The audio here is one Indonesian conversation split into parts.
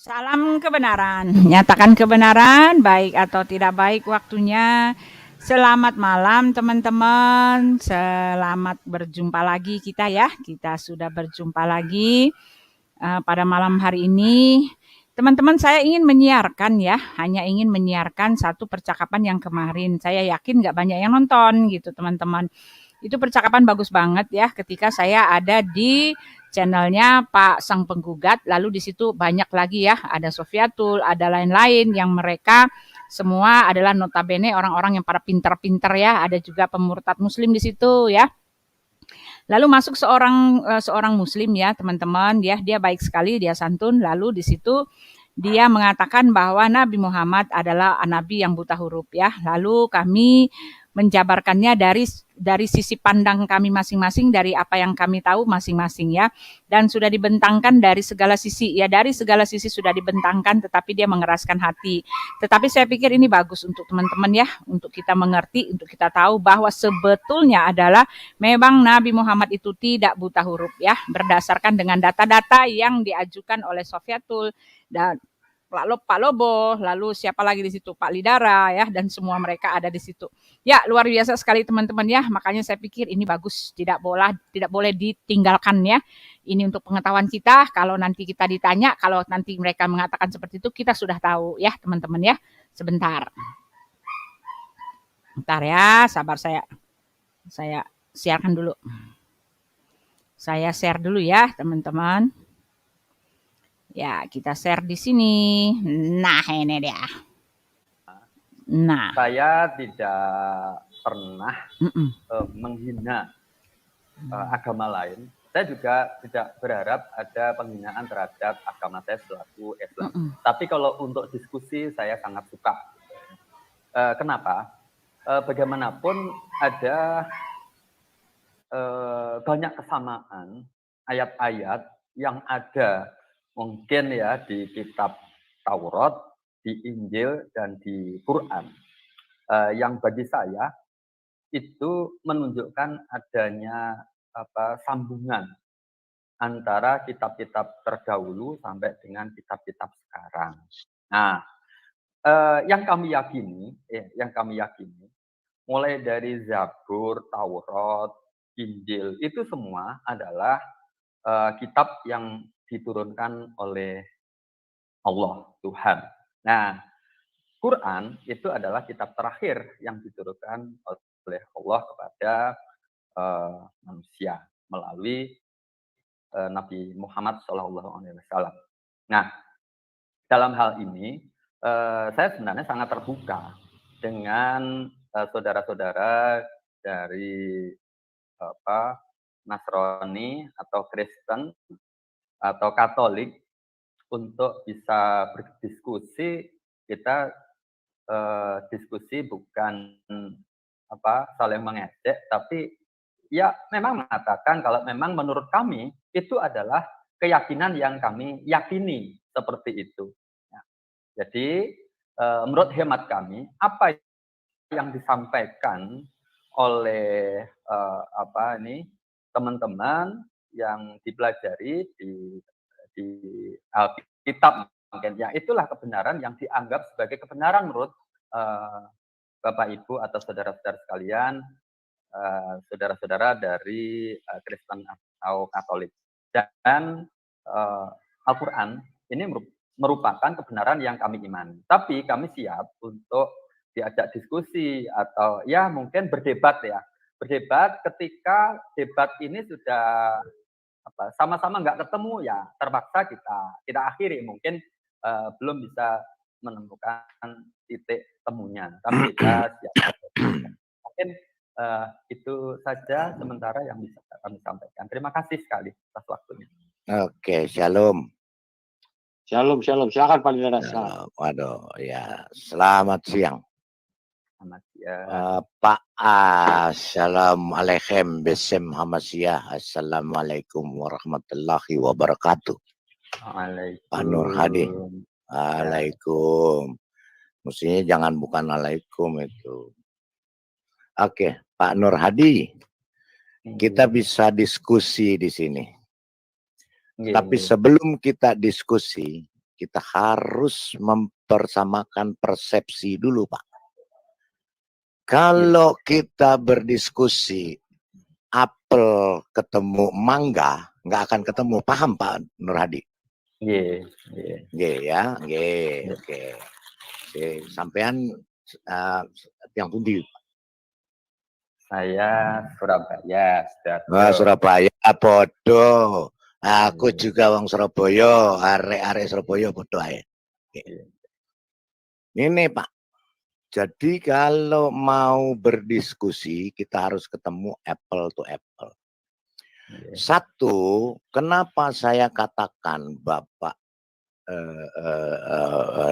Salam kebenaran, nyatakan kebenaran, baik atau tidak baik waktunya. Selamat malam teman-teman, selamat berjumpa lagi kita ya. Kita sudah berjumpa lagi pada malam hari ini. Teman-teman, saya ingin menyiarkan ya, hanya ingin menyiarkan satu percakapan yang kemarin. Saya yakin nggak banyak yang nonton gitu teman-teman. Itu percakapan bagus banget ya ketika saya ada di channelnya Pak Sang Penggugat. Lalu di situ banyak lagi ya, ada Sofiatul, ada lain-lain yang mereka semua adalah notabene orang-orang yang para pintar-pintar ya. Ada juga pemurtad muslim di situ ya. Lalu masuk seorang muslim ya teman-teman, dia baik sekali, dia santun. Lalu di situ dia mengatakan bahwa Nabi Muhammad adalah nabi yang buta huruf ya. Lalu kami menjabarkannya dari sisi pandang kami masing-masing, dari apa yang kami tahu masing-masing ya, dan sudah dibentangkan dari segala sisi ya, dari segala sisi sudah dibentangkan, tetapi dia mengeraskan hati. Tetapi saya pikir ini bagus untuk teman-teman ya, untuk kita mengerti, untuk kita tahu bahwa sebetulnya adalah memang Nabi Muhammad itu tidak buta huruf ya, berdasarkan dengan data-data yang diajukan oleh Sofiatul dan Pak Lobo, lalu siapa lagi di situ, Pak Lidara ya, dan semua mereka ada di situ. Ya, luar biasa sekali teman-teman ya. Makanya saya pikir ini bagus, tidak boleh ditinggalkan ya. Ini untuk pengetahuan kita. Kalau nanti kita ditanya, kalau nanti mereka mengatakan seperti itu, kita sudah tahu ya teman-teman ya. Sebentar. Bentar ya, sabar saya siarkan dulu. Saya share dulu ya teman-teman. Ya, kita share di sini. Nah, ini dia. Nah, saya tidak pernah menghina agama lain. Saya juga tidak berharap ada penghinaan terhadap agama saya selaku Islam. Tapi kalau untuk diskusi saya sangat suka. Kenapa? Bagaimanapun ada banyak kesamaan ayat-ayat yang ada mungkin ya di kitab Taurat, di Injil, dan di Quran. Yang bagi saya itu menunjukkan adanya sambungan antara kitab-kitab terdahulu sampai dengan kitab-kitab sekarang. Nah, yang kami yakini, mulai dari Zabur, Taurat, Injil, itu semua adalah kitab yang diturunkan oleh Allah, Tuhan. Nah, Quran itu adalah kitab terakhir yang diturunkan oleh Allah kepada manusia melalui Nabi Muhammad SAW. Nah, dalam hal ini saya sebenarnya sangat terbuka dengan saudara-saudara dari Nasrani atau Kristen atau Katolik untuk bisa berdiskusi. Kita diskusi bukan saling mengejek, tapi ya memang mengatakan kalau memang menurut kami itu adalah keyakinan yang kami yakini seperti itu. Ya. Jadi menurut hemat kami apa yang disampaikan oleh teman-teman yang dipelajari di Alkitab mungkin ya, itulah kebenaran yang dianggap sebagai kebenaran menurut Bapak Ibu atau saudara-saudara sekalian, saudara-saudara dari Kristen atau Katolik. Dan Al-Quran ini merupakan kebenaran yang kami imani. Tapi kami siap untuk diajak diskusi atau ya mungkin berdebat ya. Berdebat ketika debat ini sudah sama-sama nggak ketemu ya terpaksa kita akhiri. Mungkin belum bisa menemukan titik temunya, tapi kita siap. Mungkin itu saja sementara yang bisa kami sampaikan. Terima kasih sekali atas waktunya. Oke, shalom. Shalom. Silakan Pak Lidara. Waduh, ya. Selamat siang. Selamat siang. Pak, assalamualaikum besem hamasyah. Assalamualaikum warahmatullahi wabarakatuh. Waalaikumsalam. Pak Nur Hadi. Waalaikum. Mestinya jangan bukan alaikum itu. Oke, Pak Nur Hadi. Kita bisa diskusi di sini. Tapi sebelum kita diskusi, kita harus mempersamakan persepsi dulu, Pak. Kalau kita berdiskusi apel ketemu mangga, nggak akan ketemu. Paham Pak Nur Hadi? Iya. Ya, oke. Sampean yang pundi? Saya Surabaya, Wah, Sidoarjo. Surabaya podo. Aku juga wong Surabaya, arek-arek Surabaya podo ae. Ini Pak. Jadi kalau mau berdiskusi kita harus ketemu apple to apple. Satu, kenapa saya katakan Bapak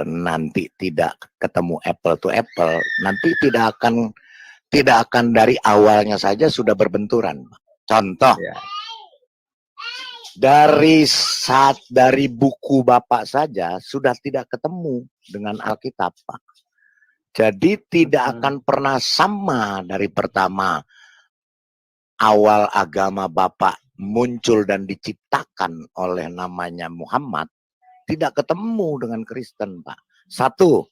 nanti tidak ketemu apple to apple, nanti tidak akan dari awalnya saja sudah berbenturan. Contoh, dari buku Bapak saja sudah tidak ketemu dengan Alkitab, Pak. Jadi tidak akan pernah sama dari pertama awal agama Bapak muncul dan diciptakan oleh namanya Muhammad, tidak ketemu dengan Kristen, Pak. Satu,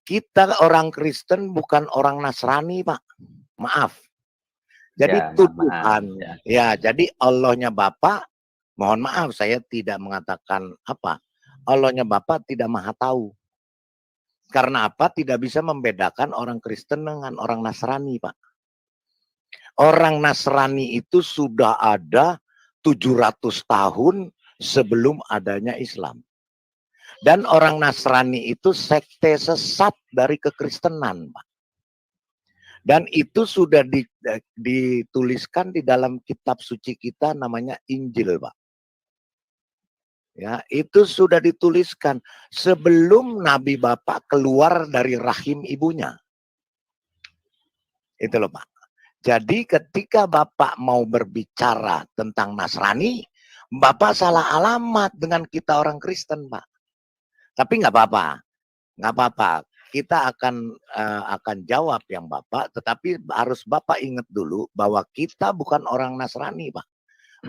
kita orang Kristen bukan orang Nasrani, Pak. Maaf. Jadi tuduhan, jadi Allahnya Bapak, mohon maaf saya tidak mengatakan apa, Allahnya Bapak tidak maha tahu. Karena apa? Tidak bisa membedakan orang Kristen dengan orang Nasrani, Pak. Orang Nasrani itu sudah ada 700 tahun sebelum adanya Islam. Dan orang Nasrani itu sekte sesat dari kekristenan, Pak. Dan itu sudah dituliskan di dalam kitab suci kita namanya Injil, Pak. Ya, itu sudah dituliskan sebelum Nabi Bapak keluar dari rahim ibunya. Itu loh, Pak. Jadi ketika Bapak mau berbicara tentang Nasrani, Bapak salah alamat dengan kita orang Kristen, Pak. Tapi nggak apa-apa, nggak apa-apa. Kita akan jawab yang Bapak, tetapi harus Bapak ingat dulu bahwa kita bukan orang Nasrani, Pak.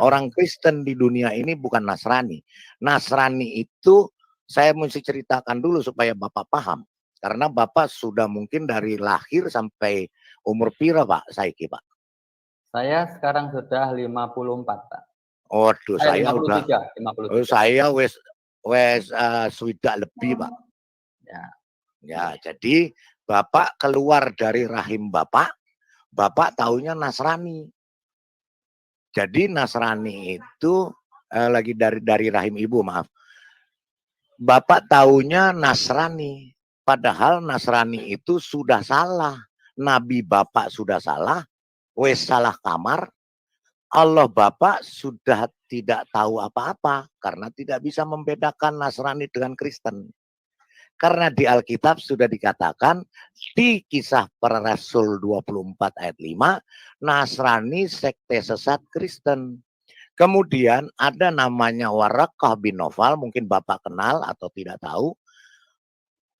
Orang Kristen di dunia ini bukan Nasrani. Nasrani itu saya mesti ceritakan dulu supaya Bapak paham. Karena Bapak sudah mungkin dari lahir sampai umur pira, Pak, saiki, Pak? Saya sekarang sudah 54, Pak. Waduh, saya 53, udah 53. saya wes swidak lebih, Pak. Ya, jadi Bapak keluar dari rahim Bapak taunya Nasrani. Jadi Nasrani itu lagi dari rahim ibu, maaf. Bapak taunya Nasrani, padahal Nasrani itu sudah salah. Nabi Bapak sudah salah, wes salah kamar. Allah Bapak sudah tidak tahu apa-apa karena tidak bisa membedakan Nasrani dengan Kristen. Karena di Alkitab sudah dikatakan di Kisah Para Rasul 24 ayat 5, Nasrani sekte sesat Kristen. Kemudian ada namanya Warakah bin Nawfal, mungkin Bapak kenal atau tidak tahu.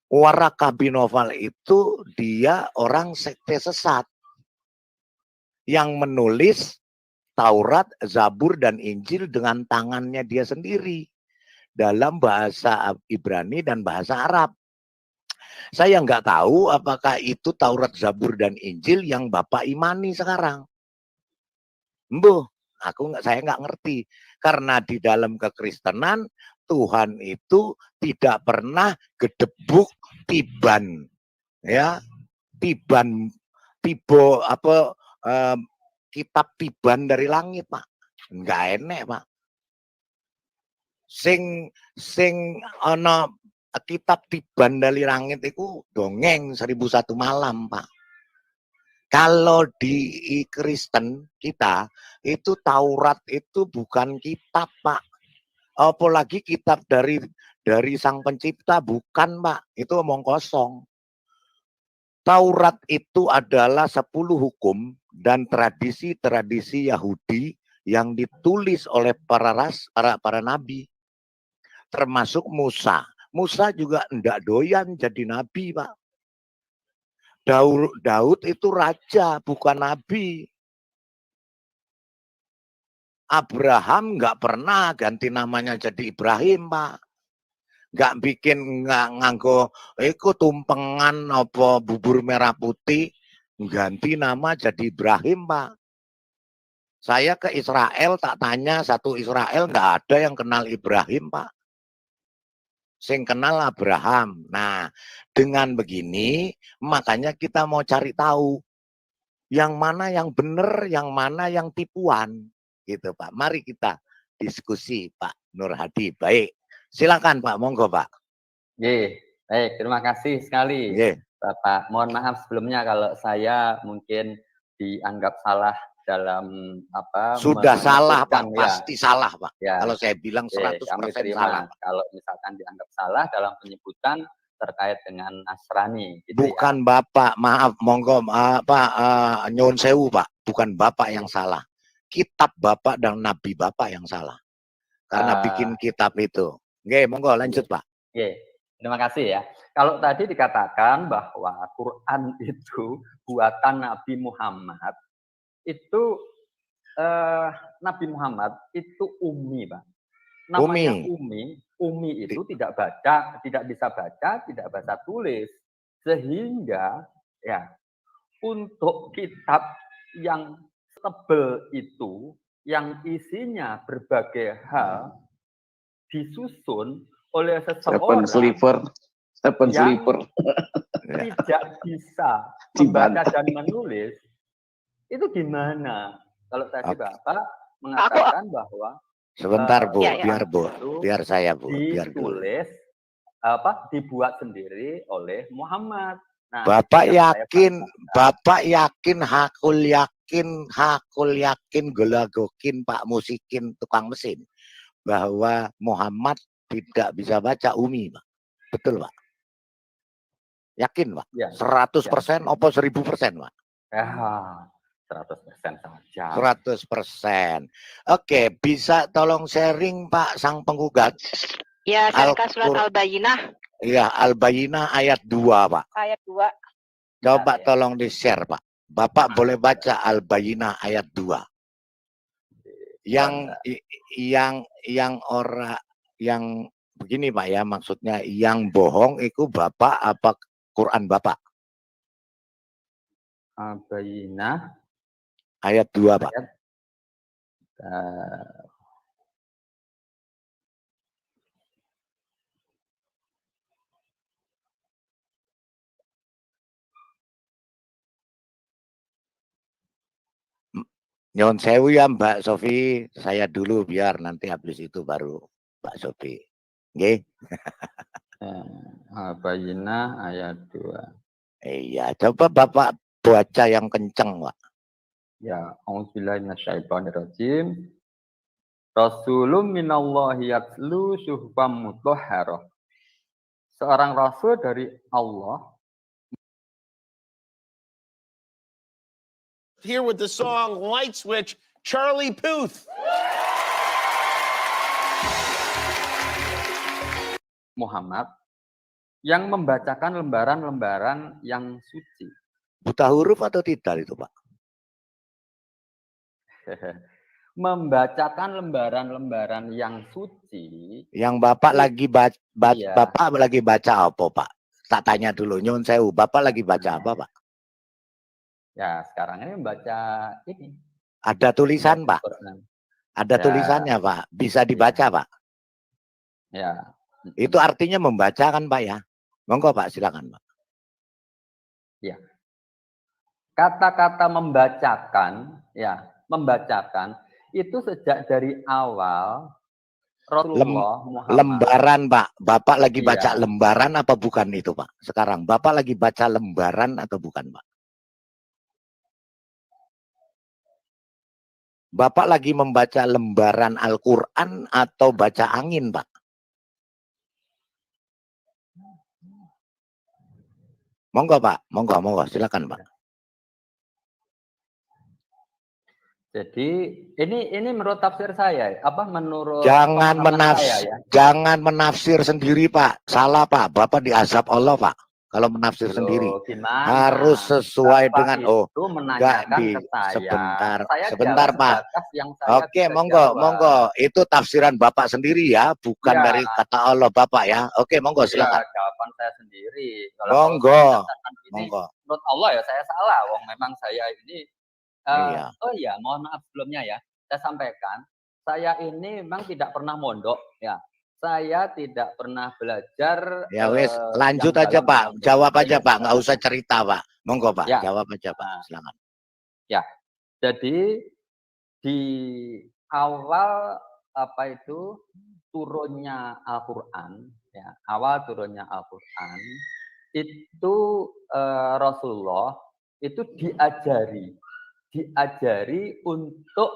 Warakah bin Nawfal itu dia orang sekte sesat yang menulis Taurat, Zabur, dan Injil dengan tangannya dia sendiri dalam bahasa Ibrani dan bahasa Arab. Saya nggak tahu apakah itu Taurat, Zabur, dan Injil yang Bapak imani sekarang. Saya nggak ngerti. Karena di dalam kekristenan Tuhan itu tidak pernah gedebuk tiban, ya, kitab tiban dari langit, Pak. Nggak enek, Pak. Sing ana kitab tiban dari langit itu dongeng 1001 malam, Pak. Kalau di Kristen kita itu Taurat itu bukan kitab, Pak. Apalagi kitab dari Sang Pencipta, bukan, Pak. Itu omong kosong. Taurat itu adalah 10 hukum dan tradisi-tradisi Yahudi yang ditulis oleh para nabi, termasuk Musa. Musa juga enggak doyan jadi nabi, Pak. Daud itu raja, bukan nabi. Abraham nggak pernah ganti namanya jadi Ibrahim, Pak. Nggak bikin nganggo iku tumpengan apa bubur merah putih ganti nama jadi Ibrahim, Pak. Saya ke Israel tak tanya satu Israel nggak ada yang kenal Ibrahim, Pak. Sing kenal Abraham. Nah, dengan begini makanya kita mau cari tahu yang mana yang benar, yang mana yang tipuan, gitu Pak. Mari kita diskusi, Pak Nur Hadi. Baik, silakan Pak, monggo Pak. Baik, terima kasih sekali Bapak. Mohon maaf sebelumnya kalau saya mungkin dianggap salah dalam apa. Sudah salah Pak, ya. pasti salah Pak. Ya. Kalau saya bilang 100% salah. Kalau misalkan dianggap salah dalam penyebutan terkait dengan Nasrani. Gitu bukan ya. Bapak, maaf, monggo nyuwun sewu Pak, bukan Bapak yang salah. Kitab Bapak dan Nabi Bapak yang salah. Karena bikin kitab itu. Oke, monggo lanjut Pak. Terima kasih ya. Kalau tadi dikatakan bahwa Quran itu buatan Nabi Muhammad, itu Nabi Muhammad itu ummi, Pak. Namanya ummi itu tidak baca, tidak bisa baca, tidak baca tulis. Sehingga ya untuk kitab yang tebel itu yang isinya berbagai hal disusun oleh seseorang yang tidak bisa membaca dan menulis, itu gimana? Kalau tadi Bapak mengatakan bahwa sebentar Bu, biar saya Bu, ditulis dibuat sendiri oleh Muhammad. Nah, Bapak yakin, hakul yakin, golagokin, Pak musikin, tukang mesin bahwa Muhammad tidak bisa baca umi, Pak. Betul, Pak? Yakin, Pak? Ya, 100% apa 1000%, Pak? 100% saja. 100%. Oke, bisa tolong sharing Pak sang penggugat? Ya, saya surat Al-Bayyinah. Iya, Al-Bayyinah ayat 2, Pak. Ayat 2. Coba tolong di-share, Pak. Bapak boleh baca Al-Bayyinah ayat 2. Yang begini Pak ya, maksudnya yang bohong itu Bapak apa Quran Bapak? Al-Bayyinah ayat 2 Pak. Nyon sewu ya Mbak Sofi, saya dulu biar nanti habis itu baru Mbak Sofi. Nggih. Al-Bayyinah ayat 2. Iya, coba Bapak baca yang kenceng, Pak. Ya, auzubillahi minasyaitonirrajim. Rasulun minallahi yatlu syuhbam mutahharah. Seorang rasul dari Allah. Here with the song Light Switch, Charlie Puth. Muhammad yang membacakan lembaran-lembaran yang suci. Buta huruf atau tidak itu, Pak? Membacakan lembaran-lembaran yang suci. Yang Bapak lagi Bapak lagi baca apa, Pak? Tak tanya dulu, nyun sewu, Bapak lagi baca apa, Pak? Ya, sekarang ini membaca ini. Ada tulisan, Pak? Ada tulisannya, Pak? Bisa dibaca, Pak? Ya. Itu artinya membaca kan, Pak ya? Monggo, Pak, silakan, Pak. Ya. Kata-kata membacakan, ya, membacakan itu sejak dari awal Rasulullah Muhammad. Lembaran, Pak. Bapak lagi baca lembaran apa bukan itu, Pak? Sekarang Bapak lagi baca lembaran atau bukan, Pak? Bapak lagi membaca lembaran Al-Quran atau baca angin, Pak? Monggo, Pak. Monggo. Silakan, Pak. Jadi ini menurut tafsir saya, apa menurut jangan menafsir sendiri, Pak. Salah, Pak. Bapak diazab Allah, Pak. kalau menafsir sendiri. Loh, gimana? Harus sesuai Bapak dengan itu enggak menanyakan di ke saya. sebentar, Saya sebentar jawab Pak. sebatas yang saya Oke, bisa monggo, jawab. monggo. Itu tafsiran Bapak sendiri ya, bukan Ya, dari kata Allah Bapak ya. Oke, monggo ya silakan. jawaban saya sendiri. Kalau saya Monggo, katakan ini monggo. menurut Allah ya saya salah. Wong memang saya ini Iya. oh iya, mohon maaf sebelumnya ya. Saya sampaikan, saya ini memang tidak pernah mondok ya. Saya tidak pernah belajar Ya wes, yang lanjut aja dalam Pak. Al-Quran. Jawab aja Saya Pak, nggak tidak usah pernah. cerita Pak. Monggo Pak, Ya. jawab aja Pak. Nah, Silakan. ya. Jadi di awal apa itu turunnya Al-Qur'an ya, awal turunnya Al-Qur'an itu Rasulullah itu diajari untuk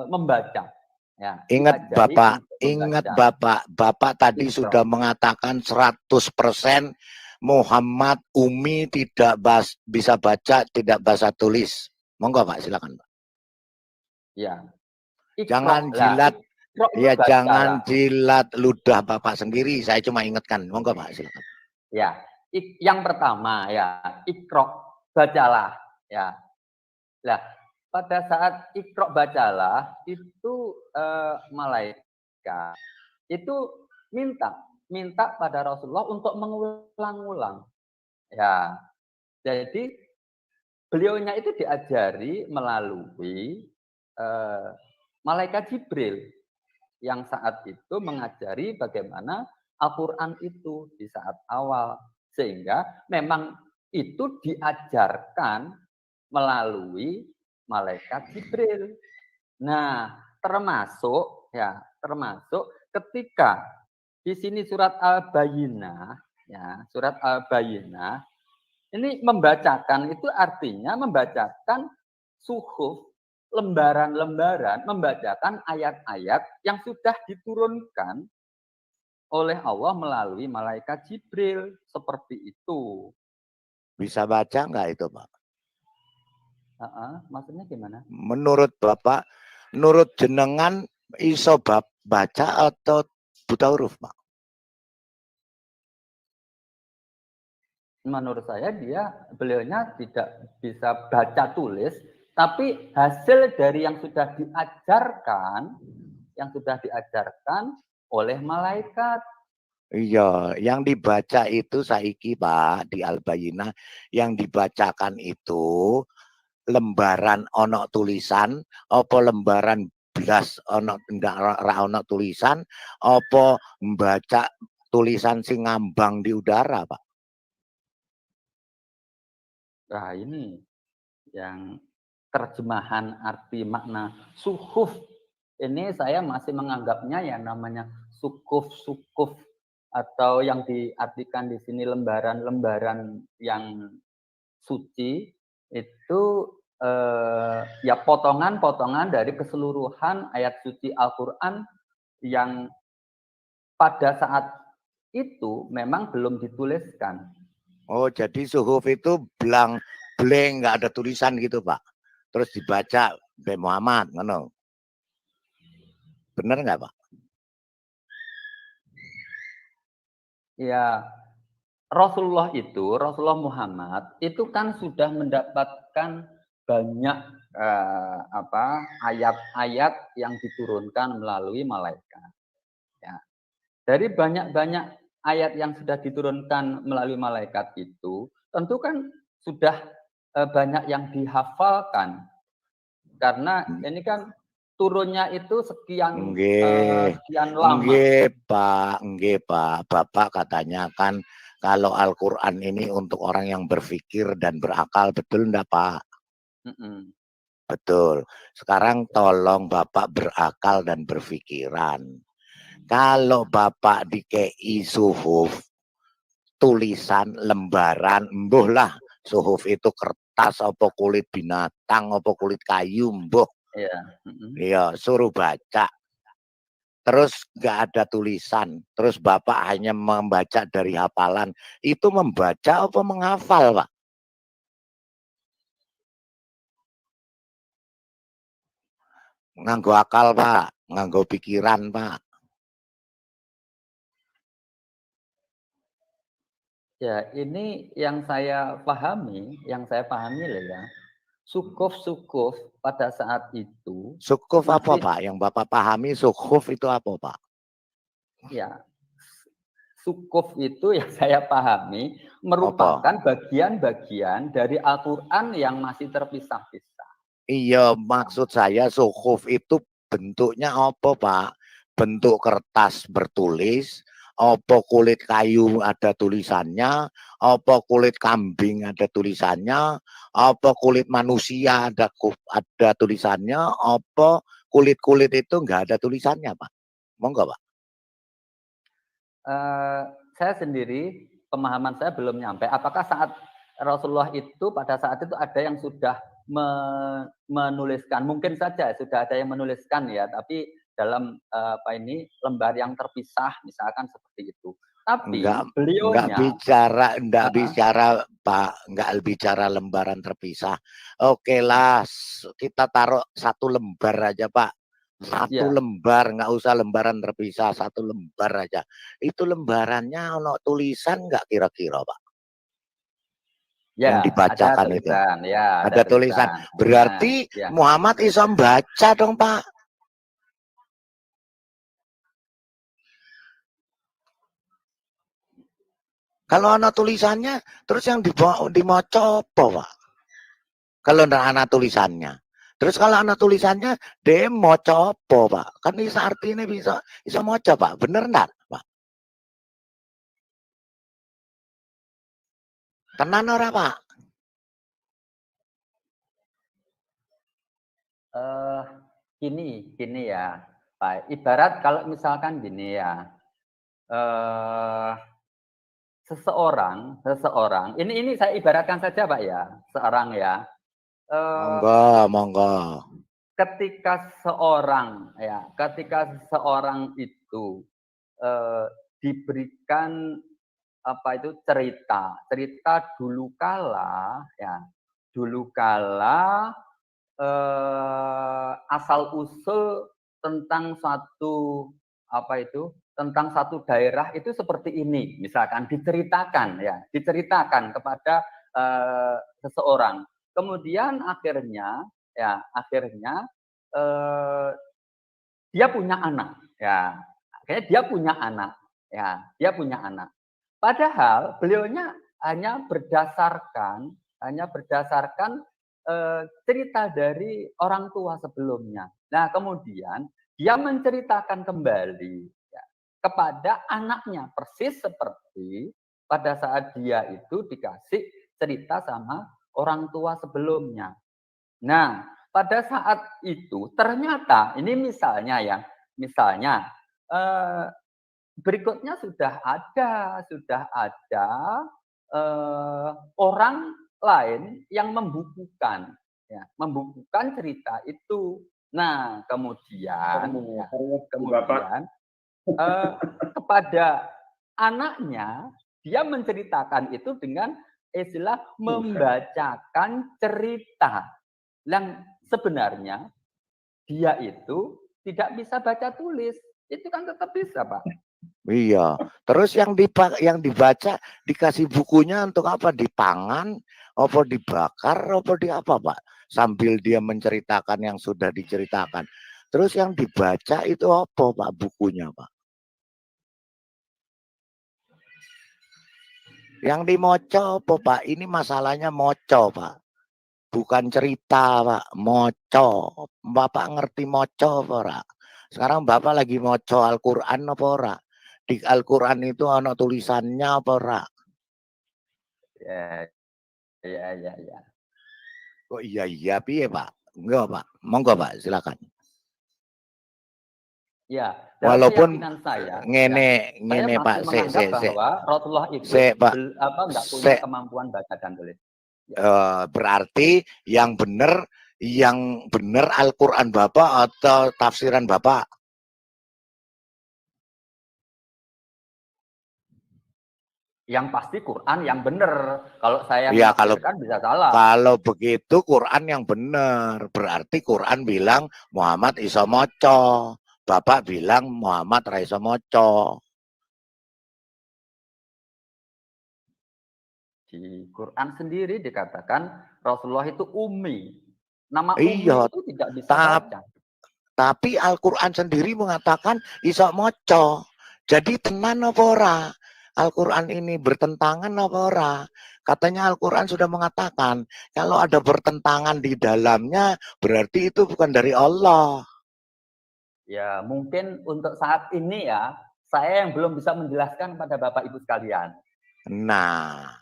membaca ya, Ingat diajari Bapak, untuk ingat membaca. Bapak tadi Iqra. sudah mengatakan 100% Muhammad Umi tidak bisa baca, tidak bahasa tulis. Monggo Pak, silakan Pak. Ya. Jangan Iqra. jilat, Iqra itu ya bacalah. jangan jilat ludah Bapak sendiri. Saya cuma ingatkan. Monggo Pak, silakan. Ya, yang pertama ya, Iqra, bacalah ya. Nah, pada saat Iqra bacalah itu malaikat itu minta pada Rasulullah untuk mengulang-ulang. Ya. Jadi beliaunya itu diajari melalui malaikat Jibril yang saat itu mengajari bagaimana Al-Quran itu di saat awal. Sehingga memang itu diajarkan melalui malaikat Jibril. Nah, termasuk ketika di sini surat Al-Bayyinah, ya, surat Al-Bayyinah ini membacakan itu artinya membacakan suhuf, lembaran-lembaran, membacakan ayat-ayat yang sudah diturunkan oleh Allah melalui malaikat Jibril. Seperti itu. Bisa baca nggak itu Pak? Maksudnya gimana? Menurut Bapak, menurut jenengan iso baca atau buta huruf Pak? Menurut saya beliaunya tidak bisa baca tulis, tapi hasil dari yang sudah diajarkan oleh malaikat. Iya, yang dibaca itu saiki Pak di Al-Bayyinah, yang dibacakan itu lembaran ono tulisan, apa lembaran blas ono ndak ra ono tulisan, apa membaca tulisan sing ngambang di udara Pak? Nah, ini yang terjemahan arti makna suhuf. Ini saya masih menganggapnya yang namanya sukuf atau yang diartikan di sini lembaran-lembaran yang suci itu ya potongan-potongan dari keseluruhan ayat suci Al-Qur'an yang pada saat itu memang belum dituliskan. Oh, jadi suhuf itu blank nggak ada tulisan gitu Pak. Terus dibaca Mbak Muhammad, ngono. Bener nggak Pak? Ya, Rasulullah Muhammad itu kan sudah mendapatkan banyak ayat-ayat yang diturunkan melalui malaikat. Ya. Dari banyak-banyak ayat yang sudah diturunkan melalui malaikat itu, tentu kan sudah banyak yang dihafalkan. Karena ini kan turunnya itu sekian lama. Nggih Pak. Bapak katanya kan kalau Al-Quran ini untuk orang yang berpikir dan berakal, betul enggak Pak? Betul. Sekarang tolong Bapak berakal dan berpikiran. Kalau Bapak dikei suhuf, tulisan, lembaran, mbuh lah suhuf itu kertas, apa kulit binatang, apa kulit kayu, mbuh. Iya, suruh baca. Terus nggak ada tulisan, terus Bapak hanya membaca dari hafalan, itu membaca apa menghafal Pak? Nganggo akal Pak, nganggo pikiran Pak. Ya, ini yang saya pahami lah ya. Sukuf pada saat itu Sukuf apa masih Pak? Yang Bapak pahami sukuf itu apa Pak? ya, sukuf itu yang saya pahami Apa? merupakan bagian-bagian dari Al-Qur'an yang masih terpisah-pisah. Iya, maksud saya sukuf itu bentuknya apa Pak? Bentuk kertas bertulis, apa kulit kayu ada tulisannya, apa kulit kambing ada tulisannya, apa kulit manusia ada tulisannya, apa kulit-kulit itu enggak ada tulisannya Pak? Monggo Pak. Saya sendiri, pemahaman saya belum nyampe. Apakah saat Rasulullah itu pada saat itu ada yang sudah menuliskan? Mungkin saja sudah ada yang menuliskan ya, tapi dalam lembar yang terpisah, misalkan seperti itu. Tapi beliaunya enggak bicara Pak, enggak bicara lembaran terpisah. Oke lah, kita taruh satu lembar aja Pak. Satu lembar, nggak usah lembaran terpisah, satu lembar aja. Itu lembarannya ono tulisan nggak kira-kira Pak? Yang ya, dibacakan ada itu. tulisan, ya, Ada tulisan. Berarti ya. Muhammad iso baca dong Pak. Kalau ada tulisannya, terus yang dimaca apa Pak? Kalau ada tulisannya. Terus kalau anak tulisannya, dia mau apa Pak? Kan ini artinya bisa maca Pak. Bener enggak Pak? Tenan ora Pak? Gini ya, Pak. Ibarat kalau misalkan gini ya, seseorang, ini saya ibaratkan saja Pak ya, seorang ya. Monggo. Ketika seseorang itu diberikan cerita dulu kala asal usul tentang tentang satu daerah itu seperti ini, misalkan diceritakan kepada seseorang. Kemudian akhirnya dia punya anak, dia punya anak. Padahal beliaunya hanya berdasarkan cerita dari orang tua sebelumnya. Nah, kemudian dia menceritakan kembali kepada anaknya, persis seperti pada saat dia itu dikasih cerita sama orang tua sebelumnya. Nah, pada saat itu ternyata ini misalnya berikutnya sudah ada orang lain yang membukukan cerita itu. Nah, kemudian kepada anaknya dia menceritakan itu dengan istilah membacakan cerita yang sebenarnya dia itu tidak bisa baca tulis. Itu kan tetap bisa Pak. Iya. Terus yang dibaca dikasih bukunya untuk apa? Dipangan, apa dibakar, apa di apa Pak? Sambil dia menceritakan yang sudah diceritakan. Terus yang dibaca itu apa Pak bukunya Pak? Yang dimoco apa Pak? Ini masalahnya moco Pak. Bukan cerita Pak, moco. Bapak ngerti moco apa ora? Sekarang Bapak lagi moco Al-Qur'an apa ora? Di Al-Qur'an itu ana tulisannya apa ora? Ya. Kok iya piye Pak? Enggak Pak. Monggo Pak, silakan. Ya, walaupun saya, ngene Pak, bahwa Rasulullah itu enggak punya kemampuan baca dan tulis. Berarti yang benar Al-Qur'an Bapak atau tafsiran Bapak? Yang pasti Quran yang benar. Kalau saya menafsirkan bisa salah. Kalau begitu Quran yang benar. Berarti Quran bilang Muhammad iso moco. Bapak bilang Muhammad ra iso moco. Di Quran sendiri dikatakan Rasulullah itu ummi. Nama ummi Iya, itu tidak bisa baca. tapi Al-Quran sendiri mengatakan iso moco. Jadi tenan apa ora? Al-Quran ini bertentangan apa ora? Katanya Al-Quran sudah mengatakan kalau ada bertentangan di dalamnya berarti itu bukan dari Allah. Ya, mungkin untuk saat ini ya, saya yang belum bisa menjelaskan pada Bapak Ibu sekalian. Nah,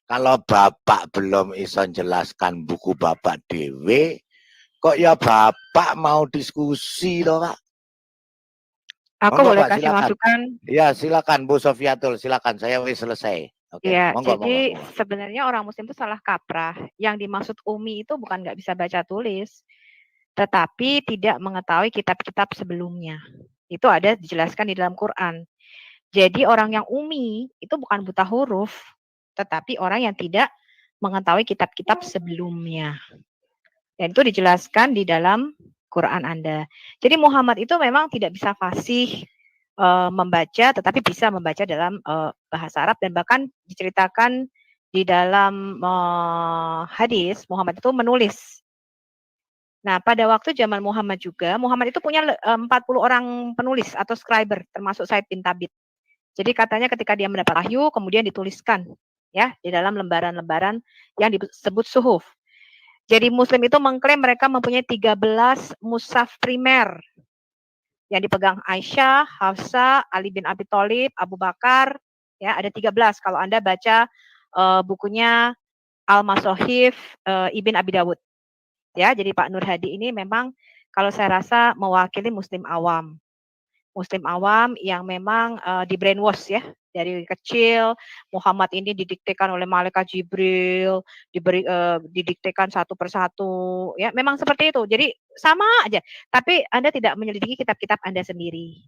kalau Bapak belum iso jelaskan buku Bapak dewe, kok ya Bapak mau diskusi toh, Pak? Aku Monggo, boleh Pak, kasih silakan. masukan. Ya, silakan Bu Sofiatul, silakan. Saya wis selesai. Oke, Ya, monggo, jadi monggo. sebenarnya orang Muslim itu salah kaprah. Yang dimaksud umi itu bukan nggak bisa baca tulis, tetapi tidak mengetahui kitab-kitab sebelumnya. Itu ada dijelaskan di dalam Quran. Jadi orang yang umi itu bukan buta huruf, tetapi orang yang tidak mengetahui kitab-kitab sebelumnya. Dan itu dijelaskan di dalam Quran Anda. Jadi Muhammad itu memang tidak bisa fasih membaca, tetapi bisa membaca dalam bahasa Arab, dan bahkan diceritakan di dalam hadis Muhammad itu menulis. Nah, pada waktu zaman Muhammad juga, Muhammad itu punya 40 orang penulis atau scriber, termasuk Said bin Thabit. Jadi katanya ketika dia mendapat wahyu, kemudian dituliskan ya di dalam lembaran-lembaran yang disebut suhuf. Jadi Muslim itu mengklaim mereka mempunyai 13 mushaf primer yang dipegang Aisyah, Hafsah, Ali bin Abi Thalib, Abu Bakar, ya ada 13 kalau Anda baca bukunya Al-Masohif Ibn Abi Dawud. Ya, jadi Pak Nur Hadi ini memang kalau saya rasa mewakili Muslim awam. Muslim awam yang memang di brainwash ya. Dari kecil Muhammad ini didiktekan oleh malaikat Jibril, didiktekan satu persatu, ya memang seperti itu. Jadi sama aja. Tapi Anda tidak menyelidiki kitab-kitab Anda sendiri.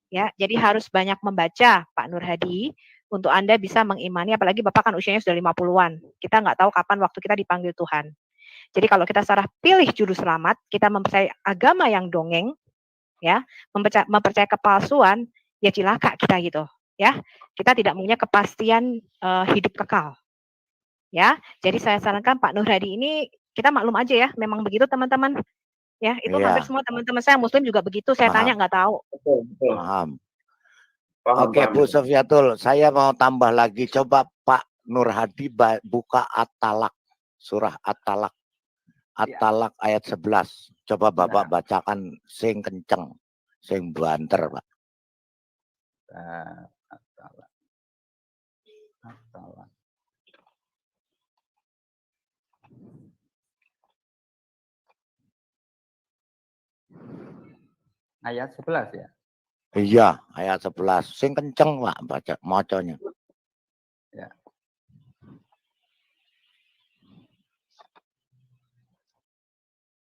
Ya, jadi harus banyak membaca Pak Nur Hadi untuk Anda bisa mengimani, apalagi Bapak kan usianya sudah 50-an. Kita nggak tahu kapan waktu kita dipanggil Tuhan. Jadi kalau kita salah pilih juru selamat, kita mempercayai agama yang dongeng, ya, mempercayai kepalsuan, ya cilaka kita gitu. Ya, kita tidak punya kepastian hidup kekal. Ya, jadi saya sarankan Pak Nur Hadi ini kita maklum aja ya, memang begitu teman-teman. Ya, itu hampir semua teman-teman saya Muslim juga begitu. Saya tanya nggak tahu. Betul. Paham. Oke, Bu Sofiatul, saya mau tambah lagi. Coba Pak Nur Hadi buka At-Talaq, surah At-Talaq. At-Talaq ayat 11. Coba Bapak bacakan sing kenceng, sing banter, Pak. At-Talaq. At-Talaq. Ayat 11 ya? Iya, ayat 11. Sing kenceng, Pak, baca macanya. Ya.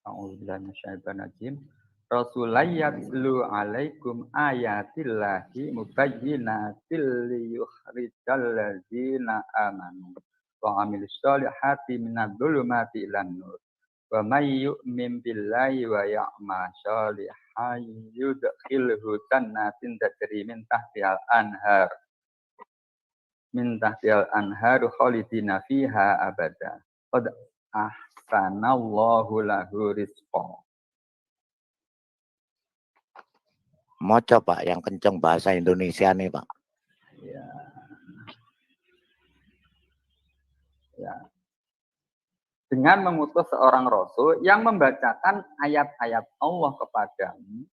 A'udzubillahi minasyaitonir rajim. Rasulayyatlu alaikum ayatillahi mubayyinatil liyukhrijal ladzina amanu wa 'amilus sholihati minadh-dhulumati ilan nur. Wa may yu'min billahi wa ya'mal sholihan yudkhilhu jannatin tajri min tahtihal anhar. Min tahtihal anhar khalidina fiha abada. Qad ahsanallahu lahu rizqa. Moco, Pak, yang kenceng bahasa Indonesia nih, Pak. Ya. Ya. Dengan mengutus seorang rasul yang membacakan ayat-ayat Allah kepadamu,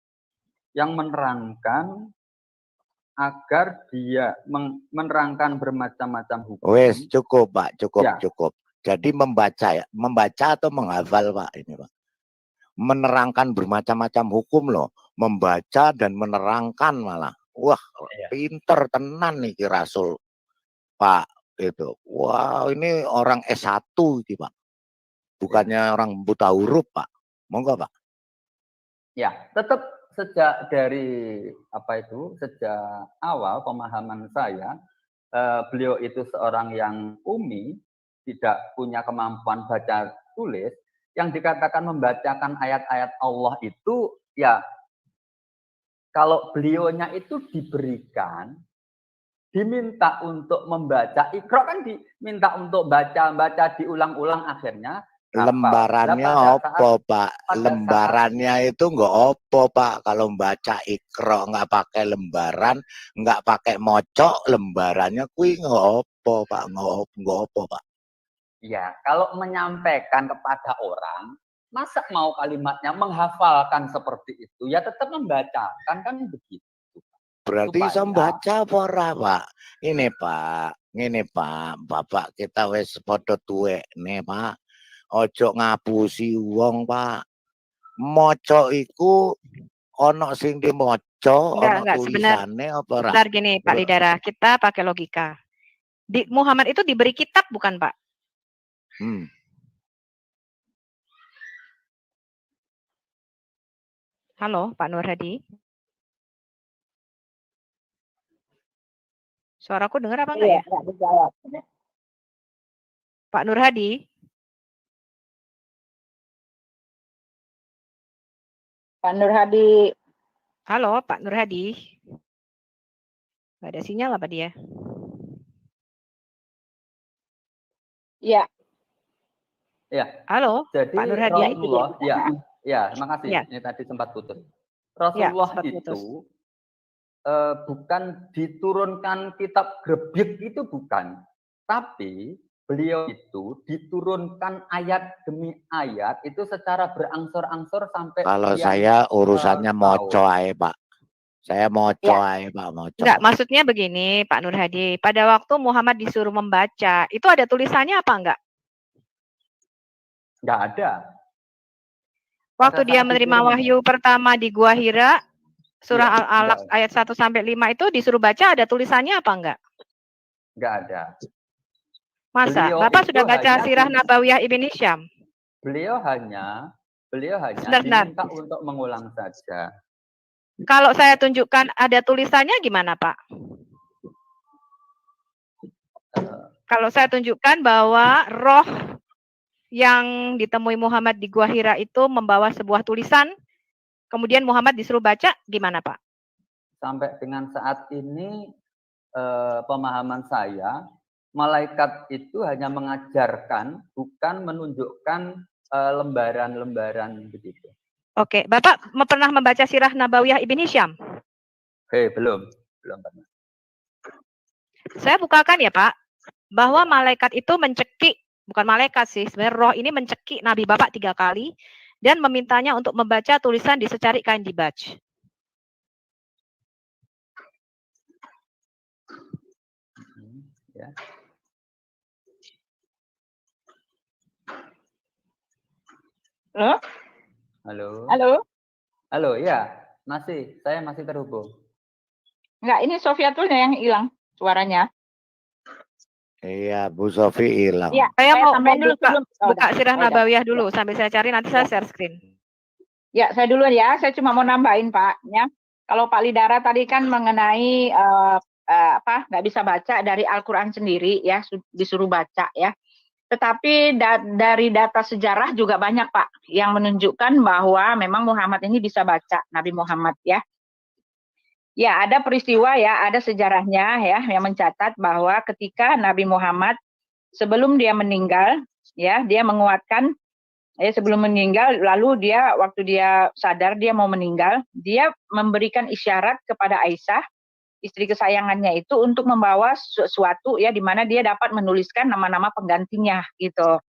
yang menerangkan agar dia menerangkan bermacam-macam hukum. Wes, cukup, Pak, cukup, Ya. cukup. Jadi membaca ya, membaca atau menghafal, Pak, ini, Pak. Menerangkan bermacam-macam hukum loh, membaca dan menerangkan malah. Wah, pinter tenan nih Rasul, Pak, itu. Wah, ini orang S1 ini, Pak. Bukannya orang buta huruf, Pak. Monggo, Pak. Ya, tetap sejak dari sejak awal pemahaman saya, beliau itu seorang yang umi, tidak punya kemampuan baca tulis. Yang dikatakan membacakan ayat-ayat Allah itu ya kalau beliaunya itu diberikan diminta untuk membaca Iqra kan diminta untuk baca diulang-ulang akhirnya hafal. Lembarannya Lah, pada opo, saat- Pak? pada Lembarannya itu nggak opo, Pak. Kalau baca Iqra nggak pakai lembaran, nggak pakai mocok, lembarannya kui nggak opo, Pak. Nggak opo, Pak. Ya, kalau menyampaikan kepada orang, masa mau kalimatnya menghafalkan seperti itu? Ya tetap membacakan kan begitu. Berarti Supaya- bisa baca apa ora, Pak? Ini Pak, Bapak kita wis padha tuwek nih, Pak. Ojo ngapusi wong, Pak. Maca iku ana sing dimaca, ana Enggak, tulisane apa ora? Bentar gini Pak Lidara, kita pakai logika. Muhammad itu diberi kitab bukan Pak? Halo Pak Nur Hadi. Suaraku dengar apa enggak ya? Pak Nur Hadi. Pak Nur Hadi. Halo Pak Nur Hadi. Enggak ada sinyal apa dia? Ya. Ya. Halo, Jadi Pak Nur Hadi. Rasulullah, ya, makasih. Ya. Ini tadi sempat putus. Rasulullah sempat itu putus. bukan diturunkan kitab Gerbik itu bukan, tapi beliau itu diturunkan ayat demi ayat itu secara berangsur-angsur sampai. Kalau saya urusannya moco ae, Pak. Saya moco ae, Pak, moco. Enggak, maksudnya begini, Pak Nur Hadi. Pada waktu Muhammad disuruh membaca, itu ada tulisannya apa enggak? Enggak ada. Waktu dia menerima wahyu pertama di Gua Hira, surah Al-Alaq ayat 1 sampai 5 itu disuruh baca, ada tulisannya apa enggak? Enggak ada. Masa? Bapak sudah baca Sirah Nabawiyah Ibn Hisham? Beliau hanya Sebentar. diminta untuk mengulang saja. Kalau saya tunjukkan ada tulisannya gimana, Pak? Kalau saya tunjukkan bahwa roh yang ditemui Muhammad di Gua Hira itu membawa sebuah tulisan, kemudian Muhammad disuruh baca, gimana Pak? Sampai dengan saat ini pemahaman saya, malaikat itu hanya mengajarkan, bukan menunjukkan lembaran-lembaran begitu. Oke, Bapak pernah membaca Sirah Nabawiyah Ibn Hisham? Belum pernah. Saya bukakan ya Pak, bahwa malaikat itu mencekik, bukan malaikat sih, sebenarnya roh ini mencekik Nabi Bapak 3 kali, dan memintanya untuk membaca tulisan di secari kain dibaj. Ya. Halo, ya, saya masih terhubung. Enggak, ini Sofiatulnya yang hilang suaranya. Iya, Bu Sofi hilang. Ya, saya mau dulu buka Sirah Nabawiyah dulu sambil saya cari, nanti saya share screen. Ya, saya duluan ya. Saya cuma mau nambahin Pak. Ya, kalau Pak Lidara tadi kan mengenai nggak bisa baca dari Al-Quran sendiri ya, disuruh baca ya. Tetapi dari data sejarah juga banyak Pak yang menunjukkan bahwa memang Muhammad ini bisa baca, Nabi Muhammad ya. Ya, ada peristiwa ya, ada sejarahnya ya yang mencatat bahwa ketika Nabi Muhammad sebelum dia meninggal ya, dia menguatkan ya sebelum meninggal, lalu dia waktu dia sadar dia mau meninggal, dia memberikan isyarat kepada Aisyah, istri kesayangannya itu, untuk membawa sesuatu ya di mana dia dapat menuliskan nama-nama penggantinya gitu.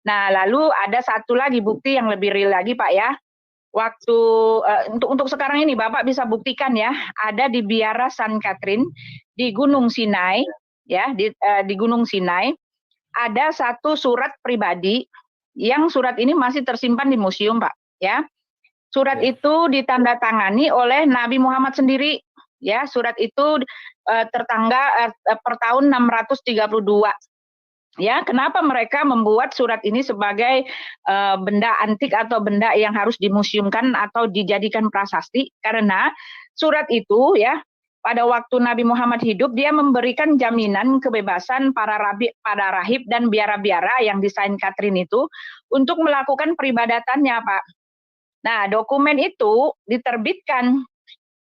Nah, lalu ada satu lagi bukti yang lebih real lagi Pak ya. Waktu untuk sekarang ini Bapak bisa buktikan ya, ada di biara San Catherine di Gunung Sinai ya, di Gunung Sinai ada satu surat pribadi yang surat ini masih tersimpan di museum Pak ya. Surat itu ditandatangani oleh Nabi Muhammad sendiri ya. Surat itu tertanggal per tahun 632. Ya, kenapa mereka membuat surat ini sebagai benda antik atau benda yang harus dimuseumkan atau dijadikan prasasti? Karena surat itu ya, pada waktu Nabi Muhammad hidup, dia memberikan jaminan kebebasan para rahib dan biara-biara yang di Saint Catherine itu untuk melakukan peribadatannya, Pak. Nah, dokumen itu diterbitkan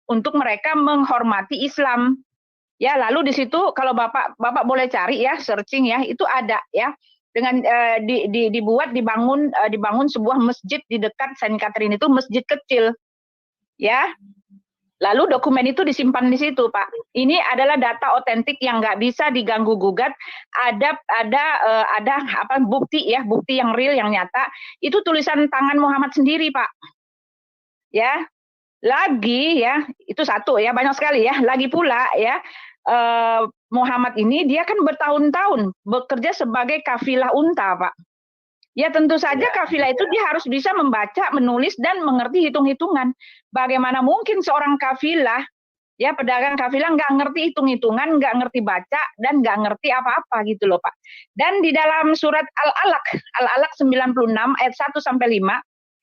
untuk mereka menghormati Islam. Ya, lalu di situ kalau Bapak boleh cari ya, searching ya, itu ada ya. Dengan dibangun sebuah masjid di dekat Saint Catherine, itu masjid kecil. Ya. Lalu dokumen itu disimpan di situ, Pak. Ini adalah data otentik yang nggak bisa diganggu gugat. Ada bukti ya, bukti yang real, yang nyata. Itu tulisan tangan Muhammad sendiri, Pak. Ya. Lagi ya, itu satu ya, banyak sekali ya. Lagi pula ya, Muhammad ini dia kan bertahun-tahun bekerja sebagai kafilah unta, Pak. Ya tentu saja kafilah itu dia harus bisa membaca, menulis, dan mengerti hitung-hitungan. Bagaimana mungkin seorang kafilah, ya pedagang kafilah nggak ngerti hitung-hitungan, nggak ngerti baca, dan nggak ngerti apa-apa gitu loh, Pak. Dan di dalam surat Al-Alaq 96 ayat 1-5,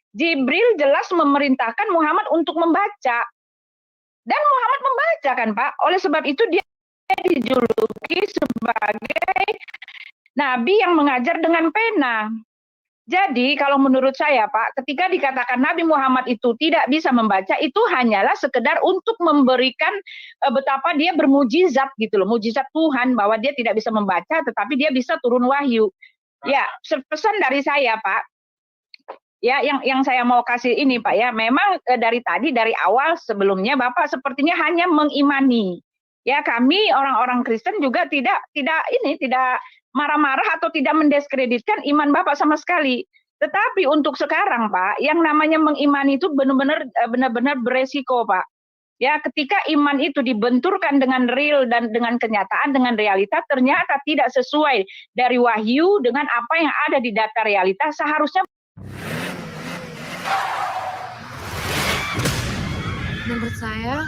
Jibril jelas memerintahkan Muhammad untuk membaca. Dan Muhammad membaca kan, Pak. Oleh sebab itu dia dijuluki sebagai nabi yang mengajar dengan pena. Jadi kalau menurut saya, Pak, ketika dikatakan Nabi Muhammad itu tidak bisa membaca, itu hanyalah sekedar untuk memberikan betapa dia bermujizat gitu loh, mujizat Tuhan bahwa dia tidak bisa membaca tetapi dia bisa turun wahyu. Ya, pesan dari saya, Pak. Ya, yang saya mau kasih ini, Pak ya, memang dari awal sebelumnya Bapak sepertinya hanya mengimani. Ya, kami orang-orang Kristen juga tidak marah-marah atau tidak mendiskreditkan iman Bapak sama sekali. Tetapi untuk sekarang, Pak, yang namanya mengimani itu benar-benar beresiko, Pak. Ya, ketika iman itu dibenturkan dengan real dan dengan kenyataan, dengan realita, ternyata tidak sesuai dari wahyu dengan apa yang ada di data realita, seharusnya menurut saya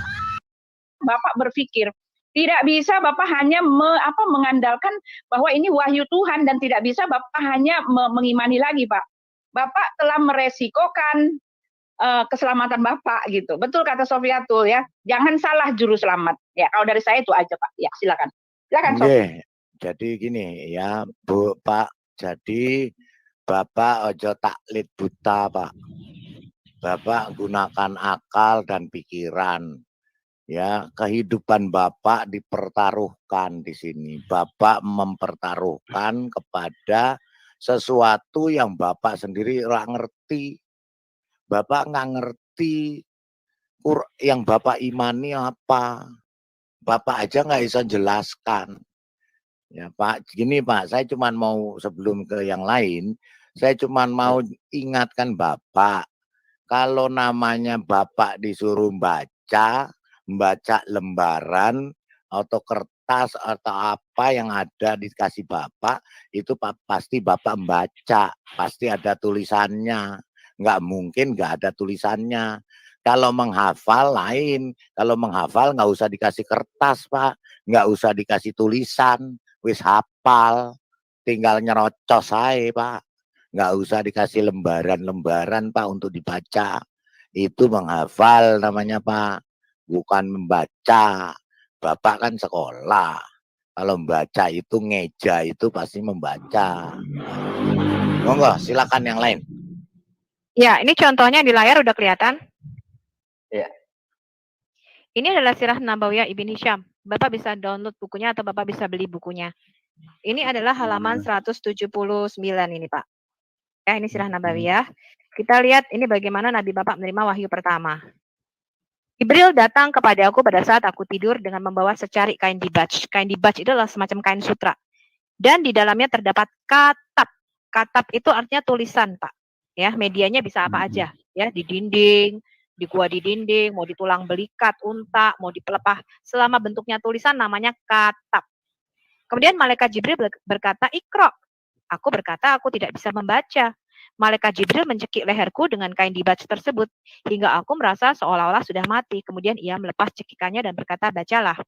Bapak berpikir tidak bisa Bapak hanya mengandalkan bahwa ini wahyu Tuhan dan tidak bisa Bapak hanya mengimani lagi, Pak. Bapak telah meresikokan keselamatan Bapak gitu. Betul kata Sofiatul ya. Jangan salah juru selamat. Ya, kalau dari saya itu aja, Pak. Ya, silakan. Silakan, Sofi. Jadi gini ya, Bu, Pak. Jadi Bapak ojo taklid buta, Pak. Bapak gunakan akal dan pikiran. Ya, kehidupan Bapak dipertaruhkan di sini. Bapak mempertaruhkan kepada sesuatu yang Bapak sendiri nggak ngerti. Bapak nggak ngerti yang Bapak imani apa. Bapak aja nggak bisa jelaskan. Ya Pak, gini Pak, saya cuma mau sebelum ke yang lain, saya cuma mau ingatkan Bapak. Kalau namanya Bapak disuruh baca lembaran atau kertas atau apa yang ada dikasih Bapak, itu pasti Bapak membaca, pasti ada tulisannya. Nggak mungkin nggak ada tulisannya. Kalau menghafal lain, kalau menghafal nggak usah dikasih kertas Pak, nggak usah dikasih tulisan, wis hafal, tinggal nyerocos aja Pak. Nggak usah dikasih lembaran-lembaran Pak untuk dibaca. Itu menghafal namanya Pak, bukan membaca. Bapak kan sekolah. Kalau membaca itu ngeja itu pasti membaca. Monggo silakan yang lain. Ya, ini contohnya di layar udah kelihatan. Ya. Ini adalah Sirah Nabawiyah Ibn Hisham. Bapak bisa download bukunya atau Bapak bisa beli bukunya. Ini adalah halaman 179 ini Pak. Ya, ini Sirah Nabawiyah. Kita lihat ini bagaimana Nabi Bapak menerima wahyu pertama. Jibril datang kepada aku pada saat aku tidur dengan membawa secari kain dibaj. Kain dibaj itu adalah semacam kain sutra. Dan di dalamnya terdapat katab. Katab itu artinya tulisan, Pak. Ya, medianya bisa apa aja. Ya, di dinding, di gua di dinding, mau di tulang belikat, unta, mau di pelepah. Selama bentuknya tulisan namanya katab. Kemudian malaikat Jibril berkata, "Iqra." Aku berkata, aku tidak bisa membaca. Malaikat Jibril mencekik leherku dengan kain dibaj tersebut, hingga aku merasa seolah-olah sudah mati. Kemudian ia melepas cekikannya dan berkata, "Bacalah."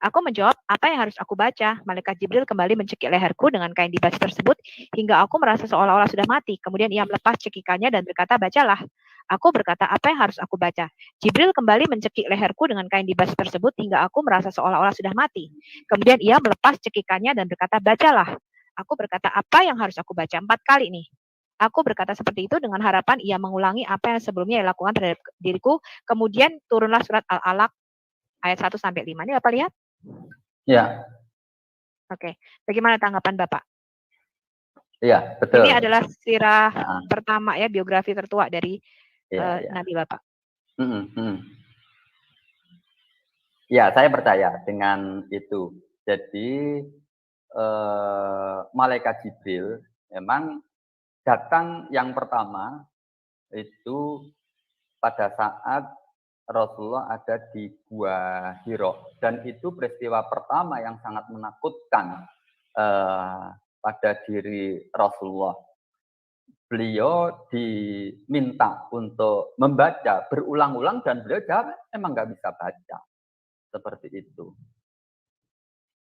Aku menjawab, "Apa yang harus aku baca?" Malaikat Jibril kembali mencekik leherku dengan kain dibaj tersebut, hingga aku merasa seolah-olah sudah mati. Kemudian ia melepas cekikannya dan berkata, "Bacalah." Aku berkata, "Apa yang harus aku baca?" Jibril kembali mencekik leherku dengan kain dibaj tersebut, hingga aku merasa seolah-olah sudah mati. Kemudian ia melepas cekikannya dan berkata, "Bacalah." Aku berkata, "Apa yang harus aku baca?" 4 kali nih. Aku berkata seperti itu dengan harapan ia mengulangi apa yang sebelumnya ia lakukan terhadap diriku. Kemudian turunlah surat Al-Alaq ayat 1-5. Ini Bapak lihat. Ya, Oke, bagaimana tanggapan Bapak? iya, betul. Ini adalah sirah Nah, pertama ya, biografi tertua dari iya, iya. Nabi Bapak. Ya, saya percaya dengan itu. Jadi malaikat Jibril memang datang yang pertama itu pada saat Rasulullah ada di Gua Hiro, dan itu peristiwa pertama yang sangat menakutkan pada diri Rasulullah. Beliau diminta untuk membaca berulang-ulang dan beliau jawab emang nggak bisa baca, seperti itu.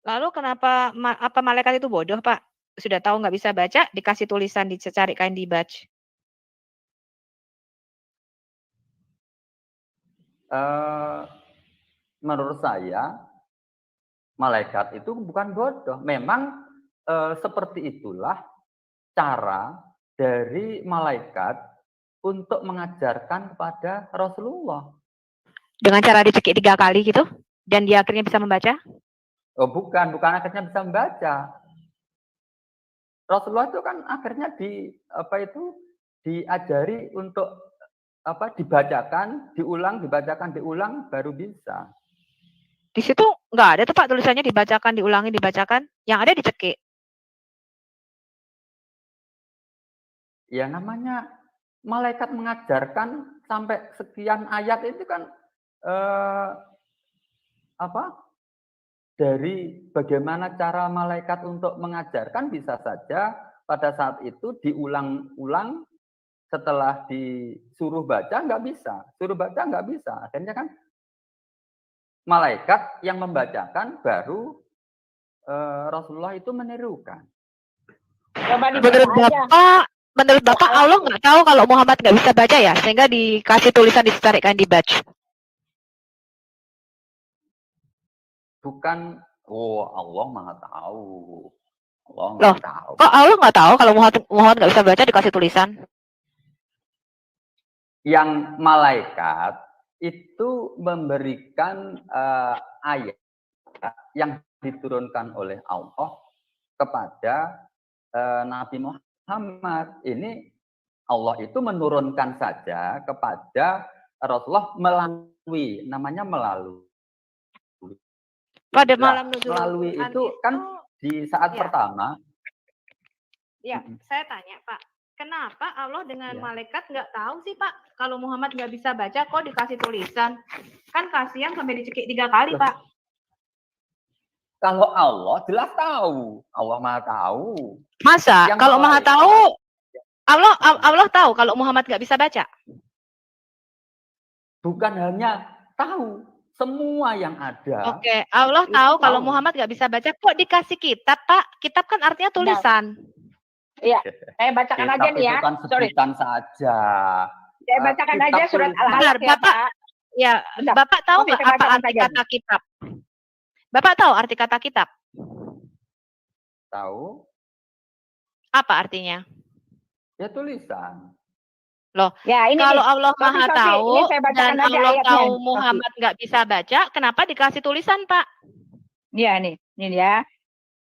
Lalu kenapa apa malaikat itu bodoh, Pak? Sudah tahu nggak bisa baca, dikasih tulisan dicari kain dibaj. Menurut saya malaikat itu bukan bodoh. Memang seperti itulah cara dari malaikat untuk mengajarkan kepada Rasulullah. Dengan cara dicekik 3 kali gitu, dan dia akhirnya bisa membaca? Oh, bukan akhirnya bisa membaca. Rasulullah itu kan akhirnya diajari untuk dibacakan, diulang baru bisa. Di situ nggak ada tuh Pak tulisannya dibacakan, diulangi, dibacakan. Yang ada dicekik. Ya namanya malaikat mengajarkan sampai sekian ayat itu kan dari bagaimana cara malaikat untuk mengajarkan bisa saja pada saat itu diulang-ulang, setelah disuruh baca nggak bisa, akhirnya kan malaikat yang membacakan baru Rasulullah itu menirukan. Menurut Bapak Allah nggak tahu kalau Muhammad nggak bisa baca ya, sehingga dikasih tulisan dicarikan di badge. Bukan, Allah Maha tahu. Allah Loh, tahu. kok Allah nggak tahu kalau Muhammad nggak bisa baca dikasih tulisan? Yang malaikat itu memberikan ayat yang diturunkan oleh Allah kepada Nabi Muhammad. Ini Allah itu menurunkan saja kepada Rasulullah melalui, namanya melalui. Pada malam nuzul melalui itu kan di saat pertama. Ya, saya tanya Pak, kenapa Allah dengan malaikat nggak tahu sih Pak kalau Muhammad nggak bisa baca kok dikasih tulisan? Kan kasihan sampai dicekik 3 kali Pak. Kalau Allah jelas tahu, Allah Maha tahu. Masa? Kalau Maha tahu, Allah tahu kalau Muhammad nggak bisa baca? Bukan hanya tahu, semua yang ada. Oke, Allah tahu kalau Muhammad nggak bisa baca, kok dikasih kitab, Pak? Kitab kan artinya tulisan. Iya, saya bacakan aja nih ya. Itu kan sebutan saja. Saya bacakan aja surat Al-Alaq ya, Pak. Ya, Bapak tahu nggak apa arti kata kitab? Bapak tahu arti kata kitab? Tahu. Apa artinya? Ya tulisan. Loh, ya, ini kalau Allah Maha Maha tahu dan Allah tahu ayatnya. Muhammad nggak bisa baca, kenapa dikasih tulisan, Pak? Iya nih, ini ya.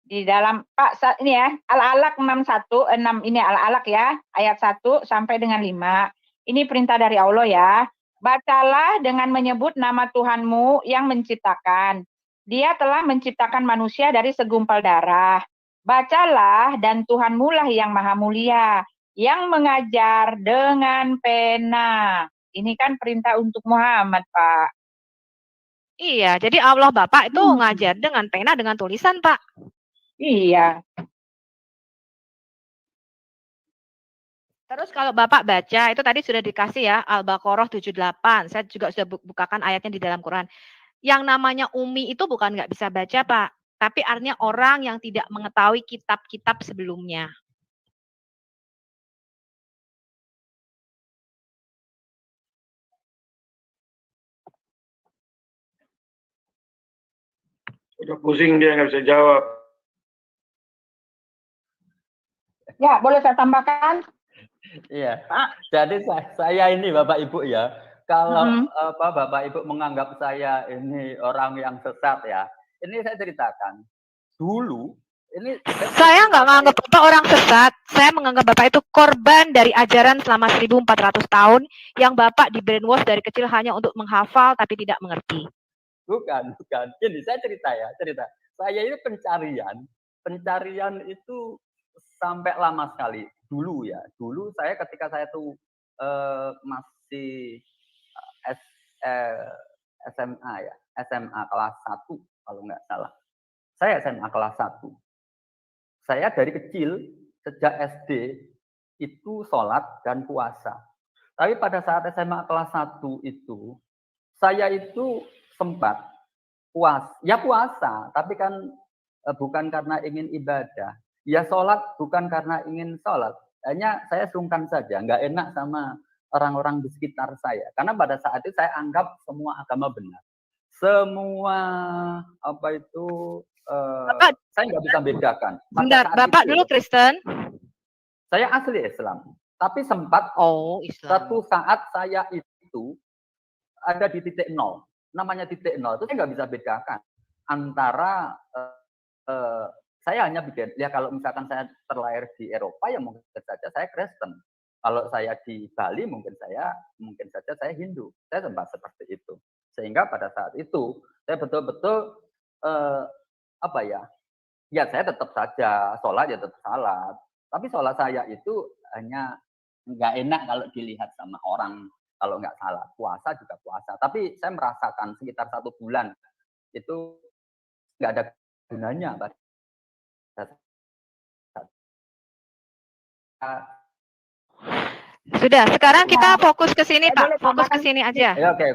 Di dalam Pak ini ya, Al-Alaq 6 ini Al-Alaq ya, ayat 1 sampai dengan 5. Ini perintah dari Allah ya. Bacalah dengan menyebut nama Tuhanmu yang menciptakan. Dia telah menciptakan manusia dari segumpal darah. Bacalah dan Tuhanmu lah yang maha mulia, yang mengajar dengan pena. Ini kan perintah untuk Muhammad, Pak. Iya, jadi Allah Bapak itu ngajar dengan pena, dengan tulisan, Pak. Iya. Terus kalau Bapak baca, itu tadi sudah dikasih ya, Al-Baqarah 78. Saya juga sudah bukakan ayatnya di dalam Quran. Yang namanya Umi itu bukan nggak bisa baca, Pak. Tapi artinya orang yang tidak mengetahui kitab-kitab sebelumnya. Udah pusing dia nggak bisa jawab. Ya, boleh saya tambahkan? Iya. Jadi saya ini Bapak Ibu ya, kalau Bapak Ibu menganggap saya ini orang yang sesat ya, ini saya ceritakan. Dulu, ini Saya nggak menganggap Bapak orang sesat. Saya menganggap Bapak itu korban dari ajaran selama 1400 tahun yang Bapak di brainwash dari kecil hanya untuk menghafal tapi tidak mengerti. Bukan. Ini saya cerita. Saya ini pencarian itu sampai lama sekali. Dulu saya ketika saya tuh masih SMA kelas 1 kalau nggak salah. Saya SMA kelas 1. Saya dari kecil, sejak SD, itu sholat dan puasa. Tapi pada saat SMA kelas 1 itu, saya itu sempat puasa, tapi kan bukan karena ingin ibadah. Ya sholat bukan karena ingin sholat. Hanya saya sungkan saja, nggak enak sama orang-orang di sekitar saya. Karena pada saat itu saya anggap semua agama benar. Semua saya nggak bisa bedakan. Bentar, Bapak dulu Kristen? Saya asli Islam. Tapi sempat Islam. Satu saat saya itu ada di titik nol. Namanya titik nol itu saya nggak bisa bedakan antara saya hanya bikin, ya kalau misalkan saya terlahir di Eropa ya mungkin saja saya Kristen. Kalau saya di Bali mungkin saja saya Hindu. Saya sempat seperti itu. Sehingga pada saat itu saya betul-betul ya saya tetap saja sholat ya tetap sholat. Tapi sholat saya itu hanya nggak enak kalau dilihat sama orang kalau nggak salah. Puasa juga puasa. Tapi saya merasakan sekitar 1 bulan itu nggak ada gunanya. Sudah, sekarang kita fokus ke sini, Pak. Fokus ke sini aja. Oke.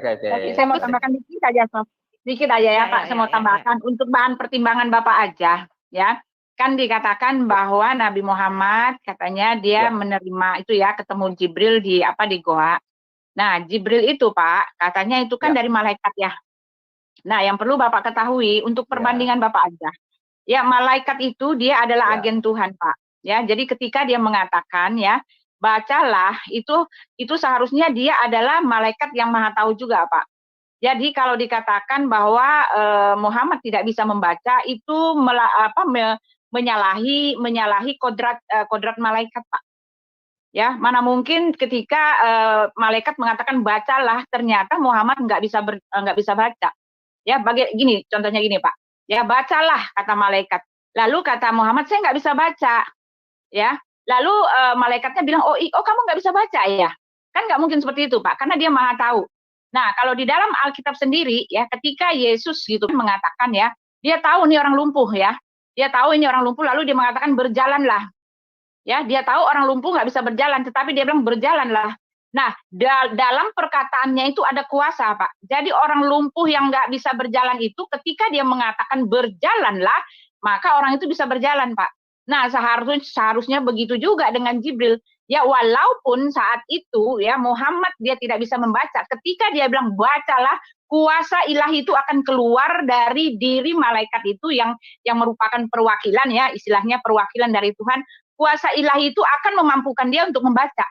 Saya mau tambahkan dikit aja, Sof. Dikit aja ya, Pak. Saya mau tambahkan untuk bahan pertimbangan Bapak aja, ya. Kan dikatakan bahwa Nabi Muhammad katanya dia menerima itu ya, ketemu Jibril di goa. Nah, Jibril itu, Pak, katanya itu kan dari malaikat ya. Nah, yang perlu Bapak ketahui untuk perbandingan Bapak aja. Ya, malaikat itu dia adalah agen Tuhan, Pak. Ya, jadi ketika dia mengatakan ya, bacalah itu seharusnya dia adalah malaikat yang maha tahu juga, Pak. Jadi kalau dikatakan bahwa Muhammad tidak bisa membaca itu menyalahi kodrat malaikat, Pak. Ya, mana mungkin ketika malaikat mengatakan bacalah, ternyata Muhammad nggak bisa baca. Ya, contohnya gini, Pak. Ya, bacalah kata malaikat. Lalu kata Muhammad, saya nggak bisa baca. Ya, lalu malaikatnya bilang, oh kamu nggak bisa baca ya? Kan nggak mungkin seperti itu, Pak, karena dia maha tahu. Nah, kalau di dalam Alkitab sendiri ya, ketika Yesus gitu mengatakan ya, dia tahu nih orang lumpuh ya, dia tahu ini orang lumpuh, lalu dia mengatakan berjalanlah. Ya, dia tahu orang lumpuh nggak bisa berjalan, tetapi dia bilang berjalanlah. Nah, dalam perkataannya itu ada kuasa, Pak. Jadi orang lumpuh yang nggak bisa berjalan itu, ketika dia mengatakan berjalanlah, maka orang itu bisa berjalan, Pak. Nah, seharusnya begitu juga dengan Jibril. Ya, walaupun saat itu ya Muhammad dia tidak bisa membaca, ketika dia bilang bacalah, kuasa ilahi itu akan keluar dari diri malaikat itu yang merupakan perwakilan ya, istilahnya perwakilan dari Tuhan. Kuasa ilahi itu akan memampukan dia untuk membaca.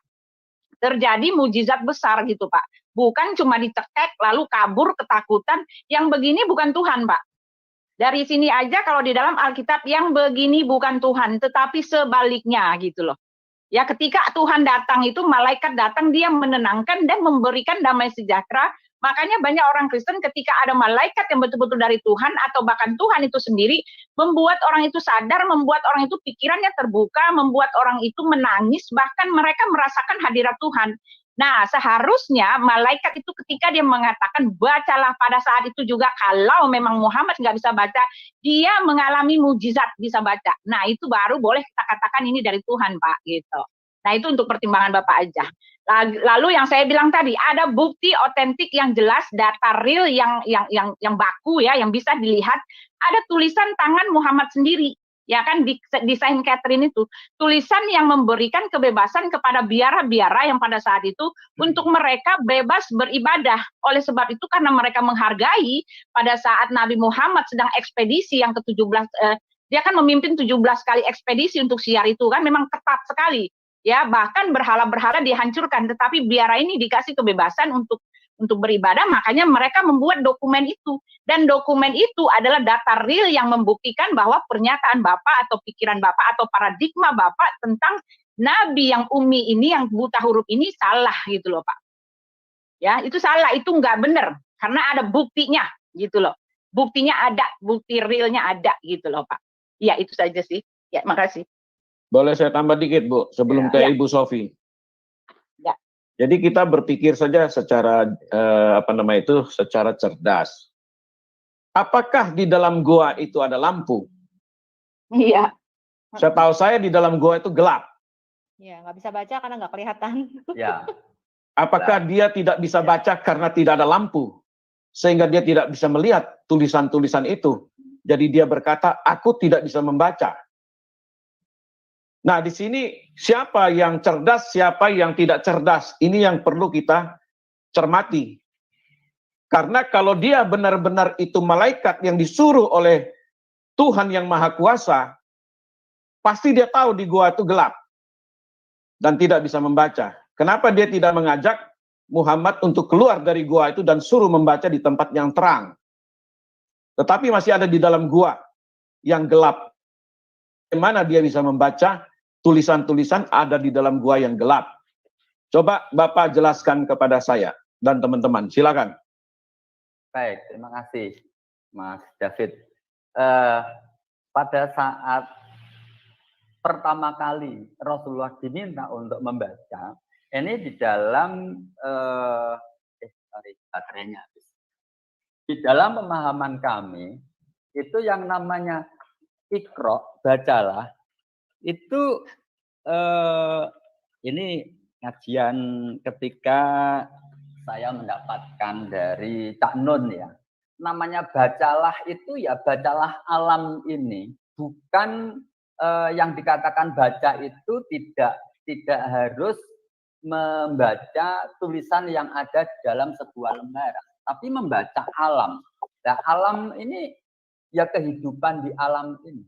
Terjadi mujizat besar gitu, Pak. Bukan cuma dicekek lalu kabur ketakutan. Yang begini bukan Tuhan, Pak. Dari sini aja kalau di dalam Alkitab yang begini bukan Tuhan, tetapi sebaliknya gitu loh. Ya, ketika Tuhan datang itu malaikat datang, dia menenangkan dan memberikan damai sejahtera. Makanya banyak orang Kristen ketika ada malaikat yang betul-betul dari Tuhan atau bahkan Tuhan itu sendiri membuat orang itu sadar, membuat orang itu pikirannya terbuka, membuat orang itu menangis, bahkan mereka merasakan hadirat Tuhan. Nah, seharusnya malaikat itu ketika dia mengatakan bacalah pada saat itu juga, kalau memang Muhammad nggak bisa baca, dia mengalami mujizat bisa baca. Nah, itu baru boleh kita katakan ini dari Tuhan, Pak, gitu. Nah, itu untuk pertimbangan Bapak aja. Lalu yang saya bilang tadi, ada bukti otentik yang jelas, data real yang baku ya, yang bisa dilihat. Ada tulisan tangan Muhammad sendiri. Ya kan, di Saint Catherine itu tulisan yang memberikan kebebasan kepada biara-biara yang pada saat itu untuk mereka bebas beribadah. Oleh sebab itu, karena mereka menghargai pada saat Nabi Muhammad sedang ekspedisi yang ke-17, dia kan memimpin 17 kali ekspedisi untuk siar itu kan, memang ketat sekali. Ya, bahkan berhala-berhala dihancurkan, tetapi biara ini dikasih kebebasan untuk untuk beribadah, makanya mereka membuat dokumen itu. Dan dokumen itu adalah data real yang membuktikan bahwa pernyataan Bapak atau pikiran Bapak atau paradigma Bapak tentang Nabi yang Umi ini, yang buta huruf ini salah gitu loh Pak. Ya, itu salah, itu nggak benar. Karena ada buktinya gitu loh. Buktinya ada, bukti realnya ada gitu loh Pak. Ya, itu saja sih. Ya, makasih. Boleh saya tambah dikit Bu, sebelum ke Ya. Ibu Sofi. Ya. Jadi kita berpikir saja secara secara cerdas. Apakah di dalam goa itu ada lampu? Iya. Setahu saya di dalam goa itu gelap. Ya, nggak bisa baca karena nggak kelihatan. Ya. Apakah dia tidak bisa baca karena tidak ada lampu? Sehingga dia tidak bisa melihat tulisan-tulisan itu. Jadi dia berkata, aku tidak bisa membaca. Nah, di sini siapa yang cerdas, siapa yang tidak cerdas? Ini yang perlu kita cermati. Karena kalau dia benar-benar itu malaikat yang disuruh oleh Tuhan yang Maha Kuasa, pasti dia tahu di gua itu gelap dan tidak bisa membaca. Kenapa dia tidak mengajak Muhammad untuk keluar dari gua itu dan suruh membaca di tempat yang terang? Tetapi masih ada di dalam gua yang gelap. Bagaimana dia bisa membaca tulisan-tulisan ada di dalam gua yang gelap? Coba Bapak jelaskan kepada saya dan teman-teman. Silakan. Baik, terima kasih Mas David. Pada saat pertama kali Rasulullah diminta untuk membaca, ini di dalam baterainya habis. Di dalam pemahaman kami itu yang namanya Iqra, bacalah, itu ini ngajian ketika saya mendapatkan dari Cak Nun ya. Namanya bacalah itu ya bacalah alam ini, bukan yang dikatakan baca itu tidak harus membaca tulisan yang ada di dalam sebuah lembaran, tapi membaca alam. Nah, alam ini ya kehidupan di alam ini.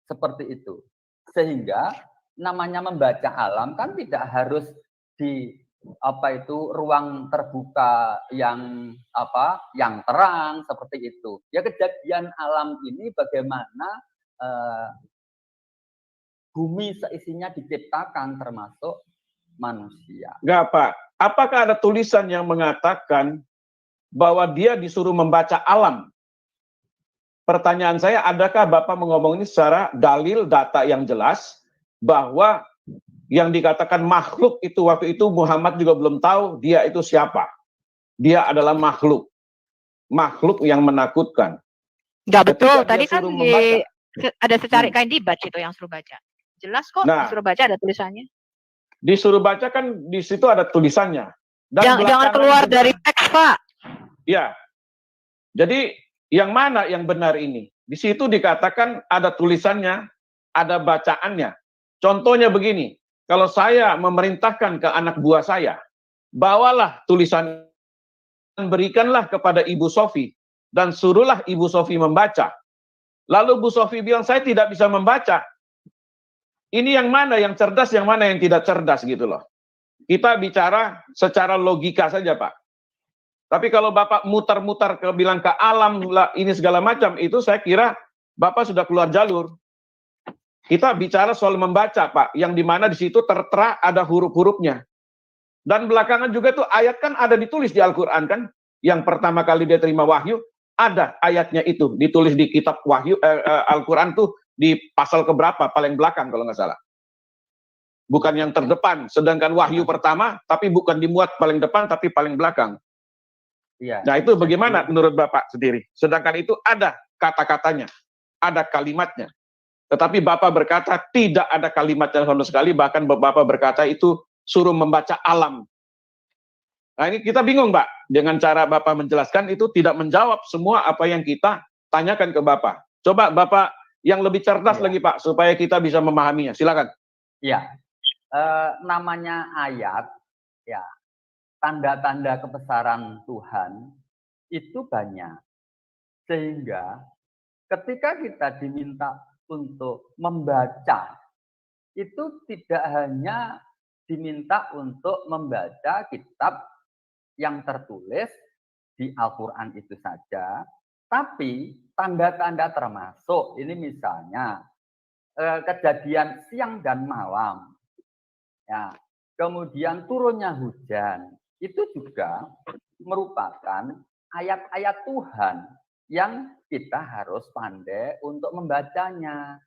Seperti itu. Sehingga namanya membaca alam kan tidak harus di ruang terbuka yang terang seperti itu. Ya kejadian alam ini bagaimana bumi seisinya diciptakan termasuk manusia. Enggak, Pak. Apakah ada tulisan yang mengatakan bahwa dia disuruh membaca alam? Pertanyaan saya, adakah Bapak mengomong ini secara dalil, data yang jelas, bahwa yang dikatakan makhluk itu waktu itu Muhammad juga belum tahu dia itu siapa. Dia adalah makhluk. Makhluk yang menakutkan. Nggak betul, Ketika tadi dia kan suruh membaca. ada secari kain dibaca itu yang suruh baca. Jelas kok, Nah, disuruh baca ada tulisannya. Disuruh baca kan di situ ada tulisannya. Dan Jangan keluar juga, dari teks, Pak. Ya. Jadi yang mana yang benar ini? Di situ dikatakan ada tulisannya, ada bacaannya. Contohnya begini, kalau saya memerintahkan ke anak buah saya, bawalah tulisan, berikanlah kepada Ibu Sofi, dan suruhlah Ibu Sofi membaca. Lalu Bu Sofi bilang, saya tidak bisa membaca. Ini yang mana yang cerdas, yang mana yang tidak cerdas gitu loh. Kita bicara secara logika saja, Pak. Tapi kalau Bapak mutar-mutar bilang ke alam lah ini segala macam, itu saya kira Bapak sudah keluar jalur. Kita bicara soal membaca, Pak, yang dimana di situ tertera ada huruf-hurufnya. Dan belakangan juga tuh ayat kan ada ditulis di Al-Quran kan, yang pertama kali dia terima wahyu, ada ayatnya itu ditulis di kitab wahyu Al-Quran tuh di pasal keberapa, paling belakang kalau nggak salah. Bukan yang terdepan, sedangkan wahyu pertama, tapi bukan dimuat paling depan, tapi paling belakang. Iya. Nah itu bagaimana menurut Bapak sendiri? Sedangkan itu ada kata-katanya, ada kalimatnya. Tetapi Bapak berkata tidak ada kalimatnya sama sekali, bahkan Bapak berkata itu suruh membaca alam. Nah ini kita bingung, Pak. Dengan cara Bapak menjelaskan itu tidak menjawab semua apa yang kita tanyakan ke Bapak. Coba Bapak yang lebih cerdas lagi, Pak, supaya kita bisa memahaminya. Silakan. Iya. Namanya ayat, ya, tanda-tanda kebesaran Tuhan itu banyak. Sehingga ketika kita diminta untuk membaca, itu tidak hanya diminta untuk membaca kitab yang tertulis di Al-Quran itu saja, tapi tanda-tanda termasuk ini misalnya kejadian siang dan malam, ya, kemudian turunnya hujan, itu juga merupakan ayat-ayat Tuhan yang kita harus pandai untuk membacanya.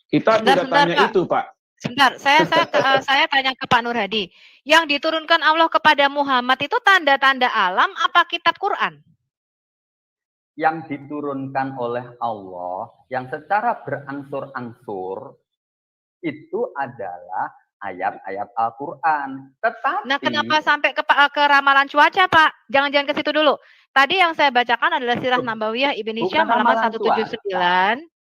Kita tidak Sebentar, tanya Pak. itu, Pak. Sebentar, saya tanya ke Pak Nur Hadi. Yang diturunkan Allah kepada Muhammad itu tanda-tanda alam apa kitab Quran? Yang diturunkan oleh Allah, yang secara berangsur-angsur, itu adalah ayat-ayat Al-Quran. Tetapi, Nah, kenapa sampai ke ramalan cuaca, Pak? Jangan-jangan ke situ dulu. Tadi yang saya bacakan adalah Sirah Nabawiyah Ibn Hisham bukan halaman ramalan 179.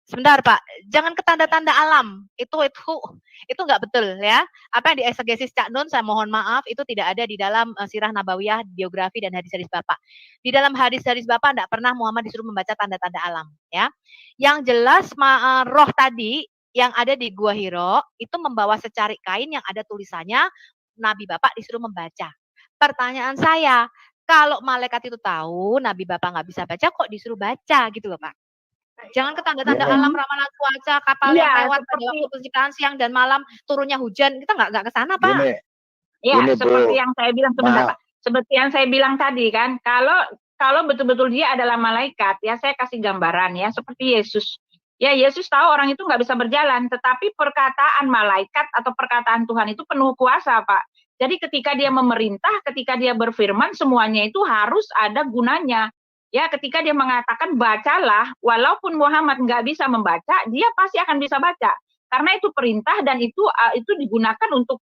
Sebentar, Pak. Jangan ke tanda-tanda alam. Itu nggak betul ya. Apa yang dieksegesis Cak Nun, saya mohon maaf, itu tidak ada di dalam Sirah Nabawiyah, biografi dan hadis-hadis Bapak. Di dalam hadis-hadis Bapak tidak pernah Muhammad disuruh membaca tanda-tanda alam, ya. Yang jelas roh tadi yang ada di Gua Hiro itu membawa secarik kain yang ada tulisannya Nabi Bapak disuruh membaca. Pertanyaan saya, kalau malaikat itu tahu Nabi Bapak nggak bisa baca, kok disuruh baca gitu loh, Pak? Jangan ke tanda-tanda alam, ramalan cuaca, kapal yang lewat pada waktu penciptaan siang dan malam, turunnya hujan, kita nggak ke sana, Pak. Ya, seperti yang saya bilang sebentar, Pak. Seperti yang saya bilang tadi kan, kalau betul-betul dia adalah malaikat, ya saya kasih gambaran ya, seperti Yesus. Ya, Yesus tahu orang itu nggak bisa berjalan, tetapi perkataan malaikat atau perkataan Tuhan itu penuh kuasa, Pak. Jadi ketika dia memerintah, ketika dia berfirman, semuanya itu harus ada gunanya. Ya, ketika dia mengatakan bacalah, walaupun Muhammad nggak bisa membaca, dia pasti akan bisa baca. Karena itu perintah dan itu digunakan untuk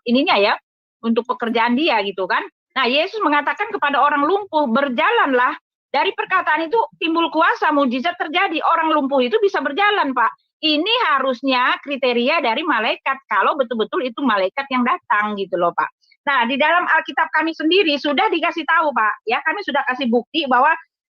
ininya ya, untuk pekerjaan dia gitu kan. Nah, Yesus mengatakan kepada orang lumpuh, berjalanlah. Dari perkataan itu timbul kuasa, mujizat terjadi. Orang lumpuh itu bisa berjalan, Pak. Ini harusnya kriteria dari malaikat, kalau betul-betul itu malaikat yang datang gitu loh, Pak. Nah, di dalam Alkitab kami sendiri sudah dikasih tahu, Pak. Ya, kami sudah kasih bukti bahwa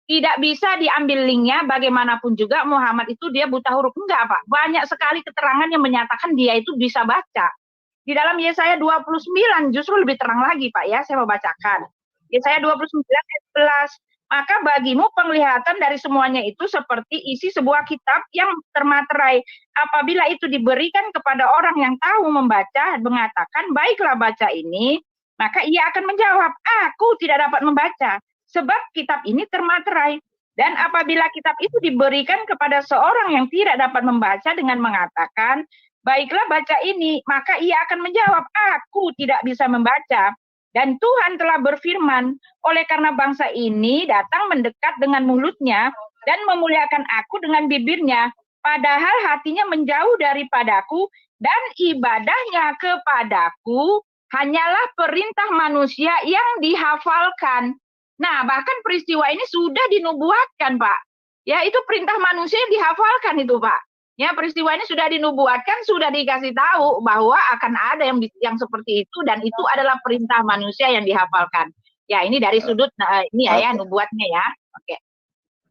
tidak bisa diambil linknya, bagaimanapun juga Muhammad itu dia buta huruf. Enggak, Pak. Banyak sekali keterangan yang menyatakan dia itu bisa baca. Di dalam Yesaya 29 justru lebih terang lagi, Pak, ya. Saya mau bacakan. Yesaya 29 ayat 11. Maka bagimu penglihatan dari semuanya itu seperti isi sebuah kitab yang termaterai. Apabila itu diberikan kepada orang yang tahu membaca, mengatakan, baiklah baca ini, maka ia akan menjawab, aku tidak dapat membaca, sebab kitab ini termaterai. Dan apabila kitab itu diberikan kepada seorang yang tidak dapat membaca dengan mengatakan, baiklah baca ini, maka ia akan menjawab, aku tidak bisa membaca. Dan Tuhan telah berfirman, oleh karena bangsa ini datang mendekat dengan mulutnya dan memuliakan aku dengan bibirnya, padahal hatinya menjauh daripadaku dan ibadahnya kepadaku hanyalah perintah manusia yang dihafalkan. Nah, bahkan peristiwa ini sudah dinubuatkan, Pak. Ya, itu perintah manusia yang dihafalkan itu, Pak. Ya, peristiwa ini sudah dinubuatkan, sudah dikasih tahu bahwa akan ada yang seperti itu dan itu adalah perintah manusia yang dihafalkan. Ya, ini dari sudut ini ya nubuatnya ya. Oke.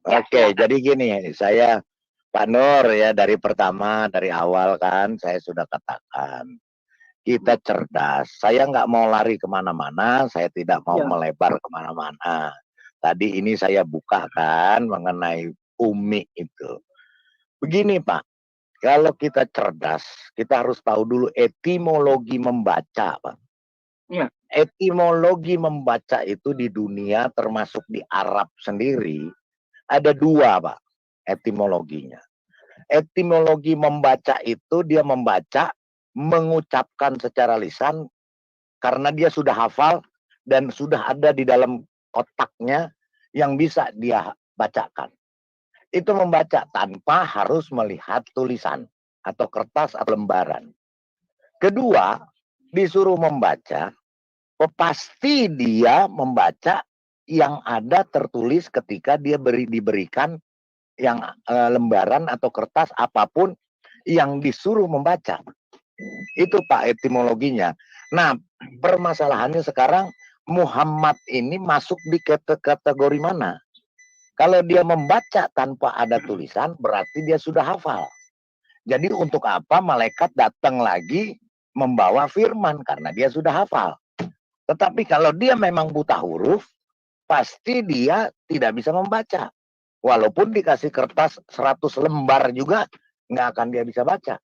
Oke, jadi gini, saya Pak Nur ya dari awal kan saya sudah katakan kita cerdas. Saya nggak mau lari kemana-mana, saya tidak mau melebar kemana-mana. Tadi ini saya bukakan mengenai Umi itu. Begini Pak. Kalau kita cerdas, kita harus tahu dulu etimologi membaca, Pak. Ya. Etimologi membaca itu di dunia, termasuk di Arab sendiri, ada dua, Pak, etimologinya. Etimologi membaca itu dia membaca, mengucapkan secara lisan, karena dia sudah hafal dan sudah ada di dalam otaknya yang bisa dia bacakan. Itu membaca tanpa harus melihat tulisan atau kertas atau lembaran. Kedua, disuruh membaca, pasti dia membaca yang ada tertulis ketika dia diberikan yang lembaran atau kertas apapun yang disuruh membaca. Itu Pak etimologinya. Nah, permasalahannya sekarang Muhammad ini masuk di kategori mana? Kalau dia membaca tanpa ada tulisan, berarti dia sudah hafal. Jadi untuk apa malaikat datang lagi membawa firman? Karena dia sudah hafal. Tetapi kalau dia memang buta huruf, pasti dia tidak bisa membaca. Walaupun dikasih kertas 100 lembar juga, nggak akan dia bisa baca.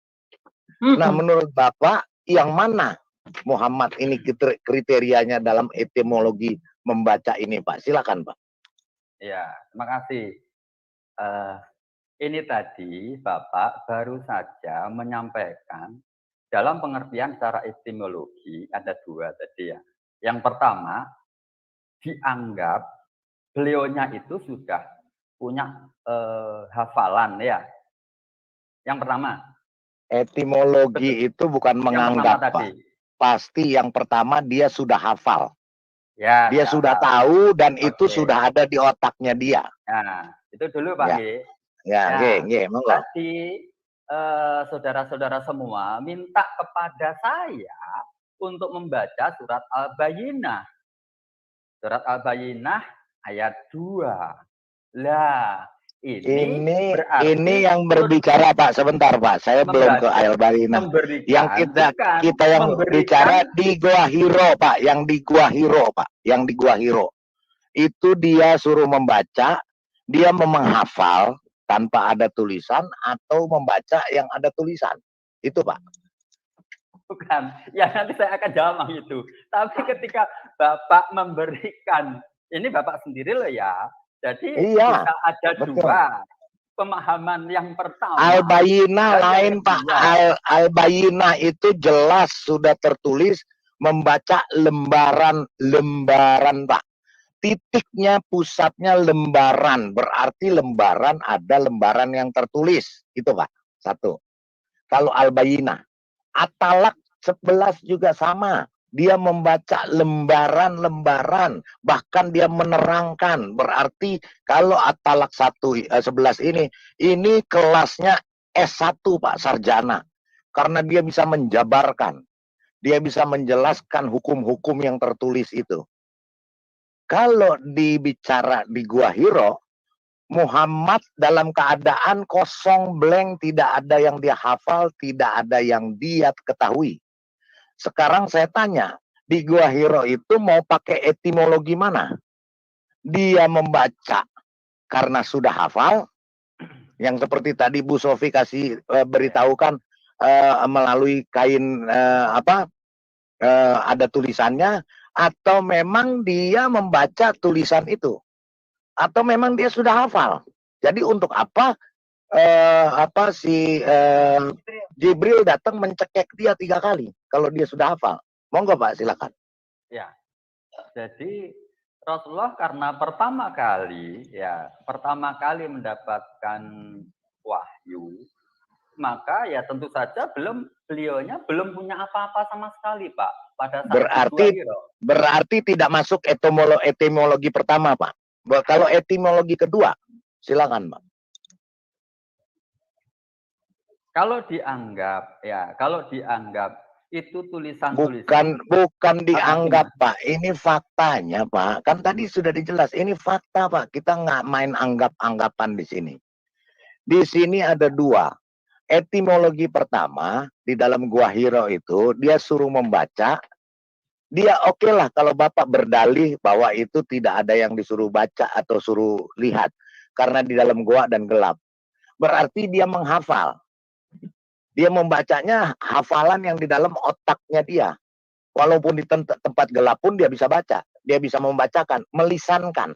Nah, menurut Bapak, yang mana Muhammad ini kriterianya dalam etimologi membaca ini, Pak? Silakan, Pak. Ya, terima kasih. Ini tadi Bapak baru saja menyampaikan dalam pengertian secara etimologi ada 2 tadi ya. Yang pertama, dianggap beliaunya itu sudah punya hafalan ya. Yang pertama. Etimologi itu bukan menganggap, Pak. Pasti yang pertama dia sudah hafal. Ya, dia sudah tahu dan itu sudah ada di otaknya dia. Nah, itu dulu Pak. Ya, monggo. Tadi saudara-saudara semua minta kepada saya untuk membaca surat Al-Bayyinah. Surat Al-Bayyinah ayat 2. Lah, ini yang berbicara, Pak. Sebentar, Pak. Saya belum ke Al-Bayyinah. Yang kita yang bicara di Gua Hiro, Pak. Yang di Gua Hiro, Pak. Yang di Gua Hiro. Itu dia suruh membaca, dia menghafal tanpa ada tulisan atau membaca yang ada tulisan. Itu, Pak. Bukan. Ya nanti saya akan jawab itu. Tapi ketika Bapak memberikan, ini Bapak sendiri loh ya. Jadi bisa ada 2 pemahaman. Yang pertama Al-Bayyinah lain, Pak. Al-Bayyinah itu jelas sudah tertulis membaca lembaran-lembaran, Pak. Titiknya, pusatnya lembaran. Berarti lembaran ada lembaran yang tertulis. Itu, Pak. 1. Kalau Al-Bayyinah. At-Talaq 11 juga sama. Dia membaca lembaran-lembaran, bahkan dia menerangkan. Berarti kalau At-Talaq 11 ini kelasnya S1, Pak, sarjana. Karena dia bisa menjabarkan. Dia bisa menjelaskan hukum-hukum yang tertulis itu. Kalau dibicara di Gua Hiro, Muhammad dalam keadaan kosong, blank, tidak ada yang dia hafal, tidak ada yang dia ketahui. Sekarang saya tanya, di Gua Hiro itu mau pakai etimologi mana? Dia membaca karena sudah hafal, yang seperti tadi Bu Sofi kasih beritahukan melalui kain ada tulisannya, atau memang dia membaca tulisan itu, atau memang dia sudah hafal. Jadi untuk apa Jibril datang mencekek dia 3 kali kalau dia sudah hafal? Monggo, Pak, silakan. Ya. Jadi Rasulullah karena pertama kali mendapatkan wahyu, maka ya tentu saja beliaunya belum punya apa-apa sama sekali, Pak. Pada saat berarti tidak masuk etimologi pertama, Pak. Kalau etimologi kedua, silakan, Pak. Kalau dianggap itu tulisan-tulisan. Bukan dianggap, Pak. Ini faktanya, Pak. Kan tadi sudah dijelas. Ini fakta, Pak. Kita nggak main anggap-anggapan di sini. Di sini ada 2. Etimologi pertama, di dalam Gua Hiro itu, dia suruh membaca. Dia oke lah kalau Bapak berdalih bahwa itu tidak ada yang disuruh baca atau suruh lihat. Karena di dalam gua dan gelap. Berarti dia menghafal. Dia membacanya hafalan yang di dalam otaknya dia. Walaupun di tempat gelap pun dia bisa baca. Dia bisa membacakan, melisankan.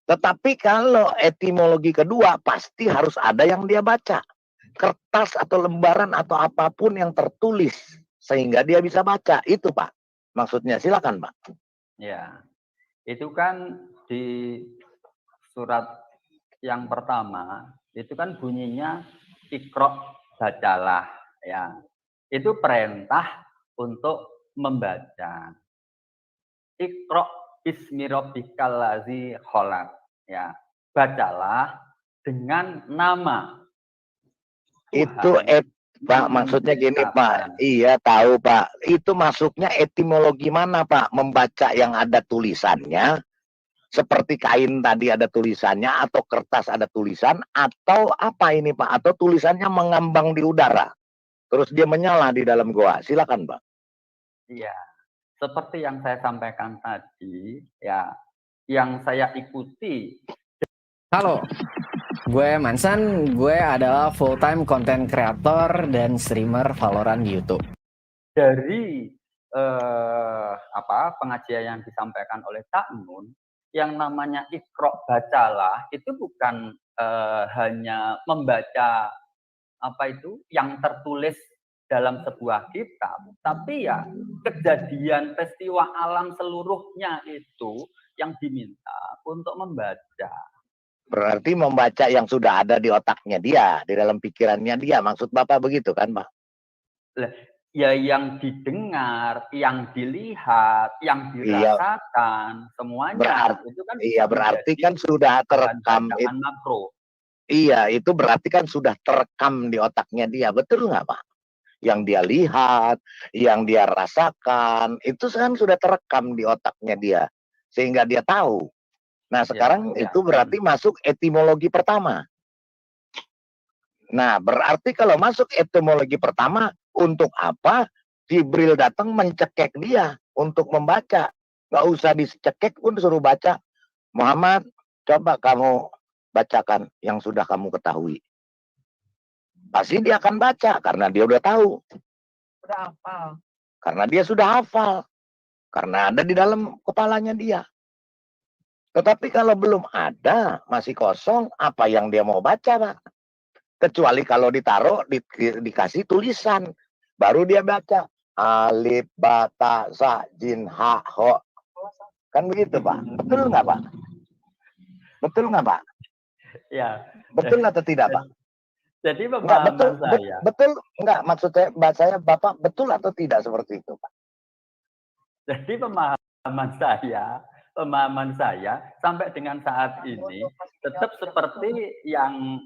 Tetapi kalau etimologi kedua, pasti harus ada yang dia baca. Kertas atau lembaran atau apapun yang tertulis. Sehingga dia bisa baca. Itu, Pak. Maksudnya, silakan, Pak. Ya, itu kan di surat yang pertama, itu kan bunyinya Iqra, bacalah, ya. Itu perintah untuk membaca. Iqra bismi rabbikal ladzi khalaq, ya. Bacalah dengan nama Tuhan. Itu Pak, maksudnya gini, Pak. Iya, tahu, Pak. Itu masuknya etimologi mana, Pak? Membaca yang ada tulisannya, seperti kain tadi ada tulisannya, atau kertas ada tulisan, atau apa ini, Pak? Atau tulisannya mengambang di udara, terus dia menyala di dalam goa. Silakan, Pak. Iya. seperti yang saya sampaikan tadi, ya, yang saya ikuti. Halo, gue Mansan, gue adalah full-time content creator dan streamer Valorant di YouTube. Dari pengajian yang disampaikan oleh Cak Nun, yang namanya Iqra bacalah itu bukan hanya membaca yang tertulis dalam sebuah kitab, tapi ya kejadian peristiwa alam seluruhnya itu yang diminta untuk membaca. Berarti membaca yang sudah ada di otaknya dia, di dalam pikirannya dia. Maksud Bapak begitu kan, Pak? Ya yang didengar, yang dilihat, yang dirasakan, semuanya itu kan berarti kan sudah terekam itu. Makro. Iya, itu berarti kan sudah terekam di otaknya dia. Betul nggak, Pak? Yang dia lihat, yang dia rasakan, itu kan sudah terekam di otaknya dia. Sehingga dia tahu. Nah, sekarang itu berarti masuk etimologi pertama. Nah, berarti kalau masuk etimologi pertama, untuk apa Jibril datang mencekek dia untuk membaca? Nggak usah dicekek pun suruh baca. Muhammad, coba kamu bacakan yang sudah kamu ketahui. Pasti dia akan baca karena dia udah tahu. Udah hafal. Karena dia sudah hafal. Karena ada di dalam kepalanya dia. Tetapi kalau belum ada, masih kosong, apa yang dia mau baca, Pak? Kecuali kalau ditaruh, dikasih tulisan. Baru dia baca. Alif, ba, ta, sa, jin, ha, ho. Kan begitu, Pak? Betul nggak, Pak? Betul nggak, Pak? Ya. Betul atau tidak, Pak? Jadi pemahaman saya. Betul nggak? Maksud saya, Bapak, betul atau tidak seperti itu, Pak? Jadi pemahaman saya sampai dengan saat ini tetap seperti yang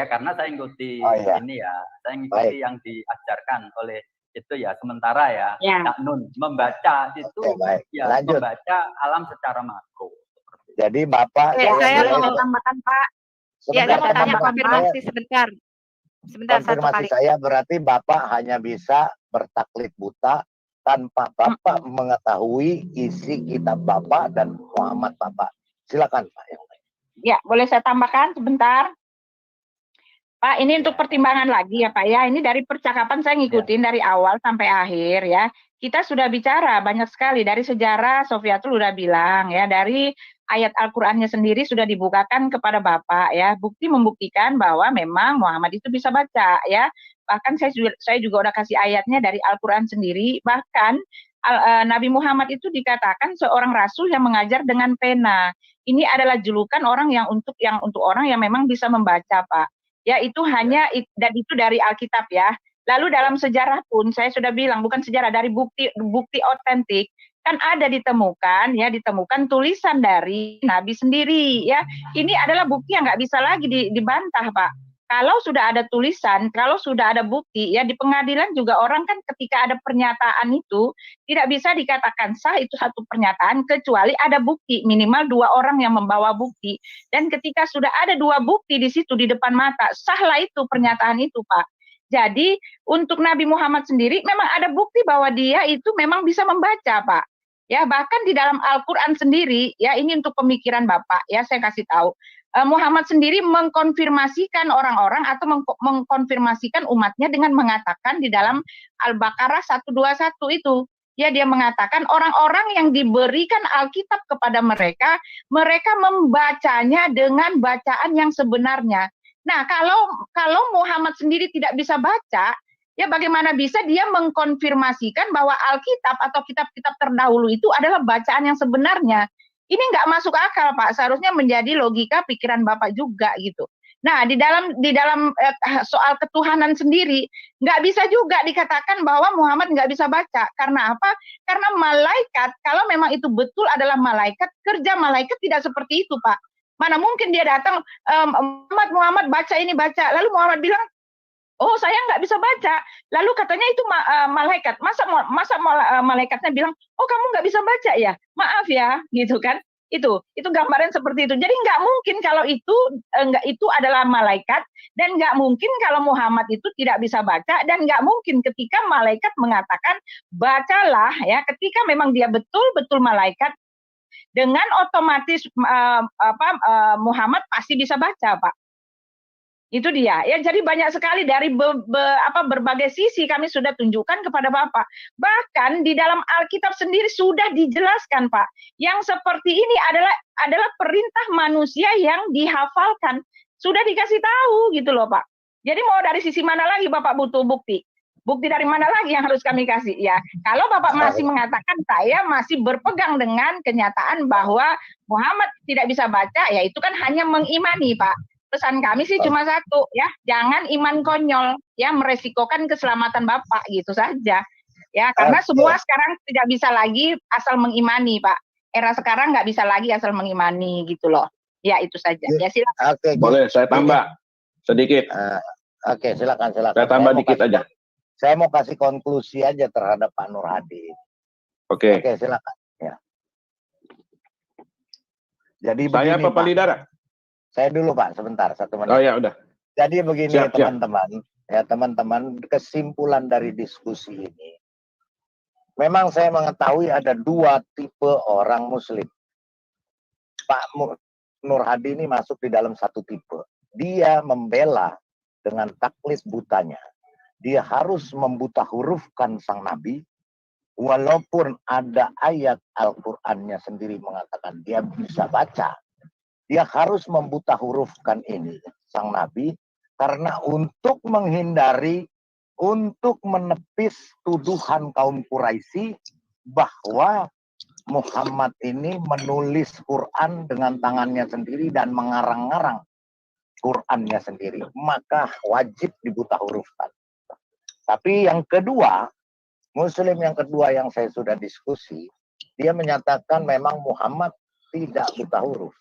karena saya ikuti ini ya, saya ikuti yang diajarkan oleh itu ya sementara ya. Cak Nun membaca itu membaca alam secara makro. Jadi Bapak saya mau tambahkan, Pak. Ya, saya mau tanya konfirmasi sebentar. Konfirmasi saya berarti Bapak hanya bisa bertaklid buta tanpa Bapak mengetahui isi kitab Bapak dan Muhammad Bapak. Silakan, Pak. Ya, boleh saya tambahkan sebentar? Pak, ini untuk pertimbangan lagi ya Pak ya. Ini dari percakapan saya ngikutin dari awal sampai akhir ya. Kita sudah bicara banyak sekali dari sejarah. Sofiatul udah bilang ya, dari ayat Al-Qur'annya sendiri sudah dibukakan kepada Bapak ya. Bukti membuktikan bahwa memang Muhammad itu bisa baca ya. Bahkan saya juga udah kasih ayatnya dari Al-Qur'an sendiri. Bahkan Nabi Muhammad itu dikatakan seorang rasul yang mengajar dengan pena. Ini adalah julukan orang yang untuk orang yang memang bisa membaca, Pak. Ya, itu hanya dan itu dari Alkitab ya. Lalu dalam sejarah pun saya sudah bilang, bukan sejarah, dari bukti otentik kan ada ditemukan tulisan dari Nabi sendiri ya. Ini adalah bukti yang nggak bisa lagi dibantah, Pak. Kalau sudah ada tulisan, kalau sudah ada bukti ya, di pengadilan juga orang kan ketika ada pernyataan itu tidak bisa dikatakan sah itu satu pernyataan kecuali ada bukti, minimal 2 orang yang membawa bukti. Dan ketika sudah ada 2 bukti di situ di depan mata, sahlah itu pernyataan itu, Pak. Jadi untuk Nabi Muhammad sendiri memang ada bukti bahwa dia itu memang bisa membaca, Pak. Ya, bahkan di dalam Al-Qur'an sendiri ya, ini untuk pemikiran Bapak ya, saya kasih tahu. Muhammad sendiri mengkonfirmasikan orang-orang atau mengkonfirmasikan umatnya dengan mengatakan di dalam Al-Baqarah 121 itu. Ya, dia mengatakan orang-orang yang diberikan Alkitab kepada mereka membacanya dengan bacaan yang sebenarnya. Nah, kalau Muhammad sendiri tidak bisa baca, ya bagaimana bisa dia mengkonfirmasikan bahwa Alkitab atau kitab-kitab terdahulu itu adalah bacaan yang sebenarnya? Ini nggak masuk akal, Pak. Seharusnya menjadi logika pikiran Bapak juga gitu. Nah, di dalam soal ketuhanan sendiri nggak bisa juga dikatakan bahwa Muhammad nggak bisa baca. Karena apa? Karena malaikat, kalau memang itu betul adalah malaikat, kerja malaikat tidak seperti itu, Pak. Mana mungkin dia datang, Muhammad baca ini, baca. Lalu Muhammad bilang, oh saya nggak bisa baca. Lalu katanya itu malaikat. Masa malaikatnya bilang, oh kamu nggak bisa baca ya? Maaf ya, gitu kan. Itu gambaran seperti itu. Jadi nggak mungkin kalau itu adalah malaikat, dan nggak mungkin kalau Muhammad itu tidak bisa baca, dan nggak mungkin ketika malaikat mengatakan bacalah ya, ketika memang dia betul-betul malaikat, dengan otomatis Muhammad pasti bisa baca, Pak. Itu dia ya. Jadi banyak sekali dari berbagai sisi kami sudah tunjukkan kepada Bapak. Bahkan di dalam Alkitab sendiri sudah dijelaskan, Pak. Yang seperti ini adalah perintah manusia yang dihafalkan. Sudah dikasih tahu gitu loh, Pak. Jadi mau dari sisi mana lagi Bapak butuh bukti? Bukti dari mana lagi yang harus kami kasih? Ya, kalau Bapak masih mengatakan saya masih berpegang dengan kenyataan bahwa Muhammad tidak bisa baca, ya itu kan hanya mengimani, Pak. Pesan kami sih cuma satu ya, jangan iman konyol ya, meresikokan keselamatan Bapak gitu saja. Ya, karena semua sekarang tidak bisa lagi asal mengimani, Pak. Era sekarang nggak bisa lagi asal mengimani gitu loh. Ya, itu saja. Ya, silakan. Boleh saya tambah sedikit. Silakan. Saya tambah dikit aja. Saya mau kasih konklusi aja terhadap Pak Nur Hadi. Oke, silakan. Ya. Jadi saya begini, Pak Lidara. Saya dulu Pak, sebentar, 1 menit. Oh ya udah. Jadi begini Siap. teman-teman, kesimpulan dari diskusi ini, memang saya mengetahui ada 2 tipe orang Muslim. Pak Nur Hadi ini masuk di dalam 1 tipe. Dia membela dengan taklid butanya. Dia harus membuta hurufkan sang Nabi, walaupun ada ayat Al-Qur'annya sendiri mengatakan dia bisa baca. Dia harus membuta hurufkan ini sang Nabi, karena untuk menepis tuduhan kaum Quraisy bahwa Muhammad ini menulis Quran dengan tangannya sendiri dan mengarang-arang Qurannya sendiri, maka wajib dibuta hurufkan. Tapi yang kedua, Muslim yang kedua yang saya sudah diskusi, dia menyatakan memang Muhammad tidak buta huruf.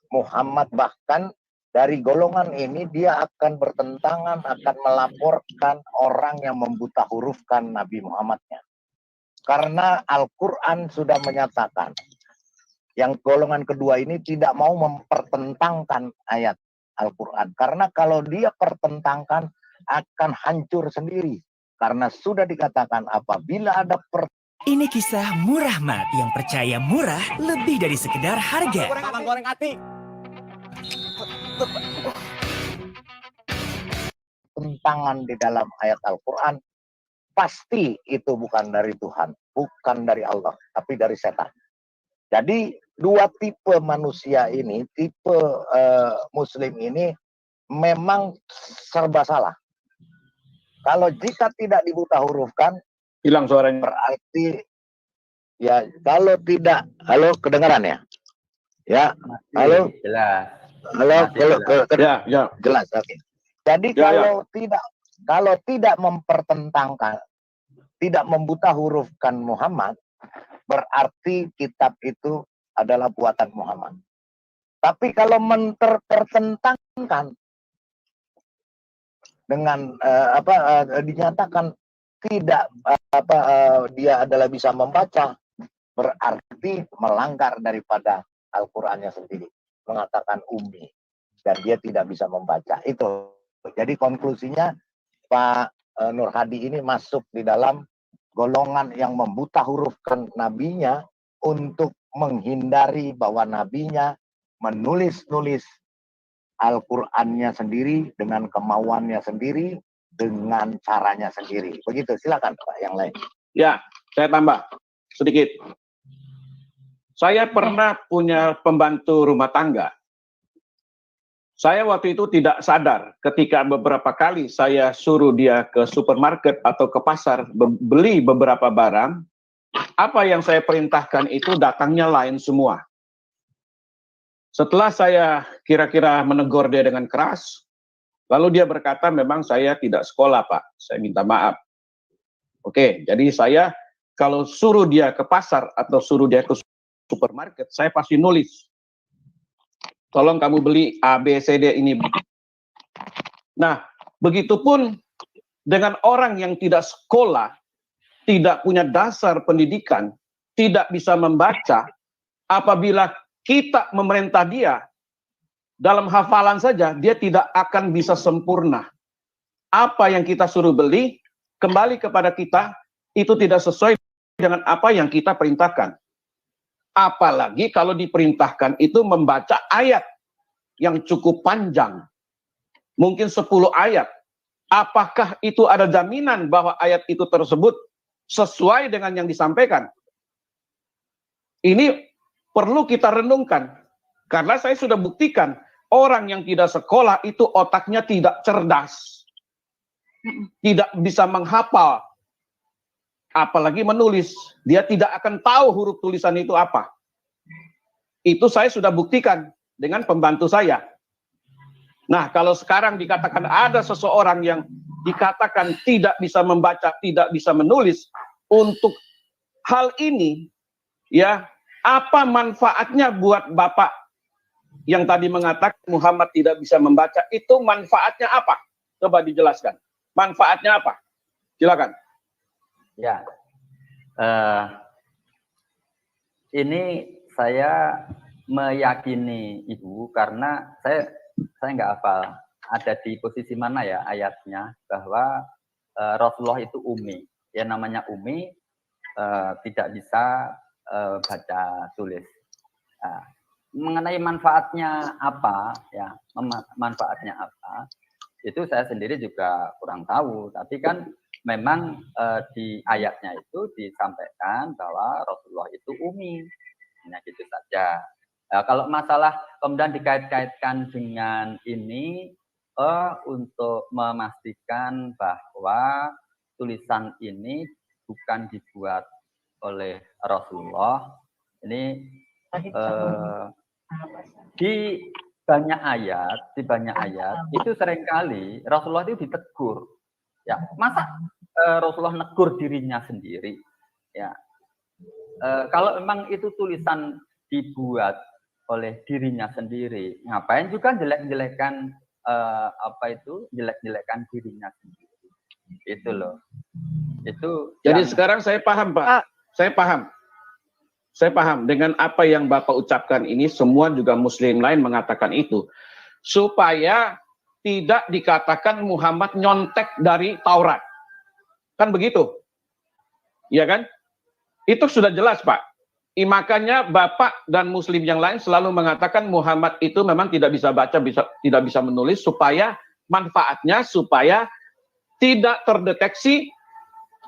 Muhammad bahkan dari golongan ini dia akan bertentangan, akan melaporkan orang yang membuta hurufkan Nabi Muhammadnya. Karena Al-Quran sudah menyatakan, yang golongan kedua ini tidak mau mempertentangkan ayat Al-Quran. Karena kalau dia pertentangkan akan hancur sendiri. Karena sudah dikatakan apabila ada Ini kisah Murahmat yang percaya murah lebih dari sekedar harga. Goreng hati. Tentangan di dalam ayat Al-Quran, pasti itu bukan dari Tuhan, bukan dari Allah, tapi dari setan. Jadi 2 tipe manusia ini, tipe Muslim ini memang serba salah. Kalau jika tidak dibuta hurufkan, hilang suaranya. Berarti ya kalau tidak, halo kedengaran ya? Ya, halo. Jelas. Halo, Ya. Jelas, oke. Jadi kalau tidak mempertentangkan, tidak membuta hurufkan Muhammad, berarti kitab itu adalah buatan Muhammad. Tapi kalau mempertentangkan dengan dinyatakan tidak dia adalah bisa membaca, berarti melanggar daripada Al-Qur'annya sendiri, mengatakan ummi dan dia tidak bisa membaca. Itu. Jadi konklusinya Pak Nur Hadi ini masuk di dalam golongan yang membuta hurufkan nabinya untuk menghindari bahwa nabinya menulis-nulis Al-Qur'annya sendiri dengan kemauannya sendiri, dengan caranya sendiri. Begitu, silakan Pak yang lain. Ya, saya tambah sedikit. Saya pernah punya pembantu rumah tangga. Saya waktu itu tidak sadar ketika beberapa kali saya suruh dia ke supermarket atau ke pasar beli beberapa barang, apa yang saya perintahkan itu datangnya lain semua. Setelah saya kira-kira menegur dia dengan keras, lalu dia berkata, memang saya tidak sekolah Pak, saya minta maaf. Oke, jadi saya kalau suruh dia ke pasar atau suruh dia ke supermarket, saya pasti nulis. Tolong kamu beli A, B, C, D ini. Nah, begitupun dengan orang yang tidak sekolah, tidak punya dasar pendidikan, tidak bisa membaca, apabila kita memerintah dia, dalam hafalan saja, dia tidak akan bisa sempurna. Apa yang kita suruh beli, kembali kepada kita, itu tidak sesuai dengan apa yang kita perintahkan. Apalagi kalau diperintahkan itu membaca ayat yang cukup panjang. Mungkin 10 ayat. Apakah itu ada jaminan bahwa ayat itu tersebut sesuai dengan yang disampaikan? Ini perlu kita renungkan. Karena saya sudah buktikan, orang yang tidak sekolah itu otaknya tidak cerdas. Tidak bisa menghafal. Apalagi menulis. Dia tidak akan tahu huruf tulisan itu apa. Itu saya sudah buktikan dengan pembantu saya. Nah, kalau sekarang dikatakan ada seseorang yang dikatakan tidak bisa membaca, tidak bisa menulis, untuk hal ini, ya, apa manfaatnya buat Bapak yang tadi mengatakan Muhammad tidak bisa membaca, itu manfaatnya apa? Coba dijelaskan. Manfaatnya apa? Silakan. Ya, ini saya meyakini Ibu karena saya nggak hafal ada di posisi mana ya ayatnya bahwa Rasulullah itu umi. Ya namanya umi tidak bisa baca tulis. Nah, mengenai manfaatnya apa ya, manfaatnya apa? Itu saya sendiri juga kurang tahu, tapi kan memang di ayatnya itu disampaikan bahwa Rasulullah itu umi. Hanya gitu saja. Nah, kalau masalah kemudian dikait-kaitkan dengan ini untuk memastikan bahwa tulisan ini bukan dibuat oleh Rasulullah. Ini di banyak ayat itu seringkali Rasulullah itu ditegur. Ya, masa Rasulullah negur dirinya sendiri? Ya, kalau memang itu tulisan dibuat oleh dirinya sendiri, ngapain juga jelek-jelekan jelek-jelekan dirinya sendiri? Itu loh. Itu. Jadi sekarang saya paham, Pak. Saya paham dengan apa yang Bapak ucapkan ini, semua juga Muslim lain mengatakan itu, supaya tidak dikatakan Muhammad nyontek dari Taurat, kan begitu? Iya kan? Itu sudah jelas, Pak. Makanya Bapak dan Muslim yang lain selalu mengatakan Muhammad itu memang tidak bisa baca, tidak bisa menulis, supaya manfaatnya supaya tidak terdeteksi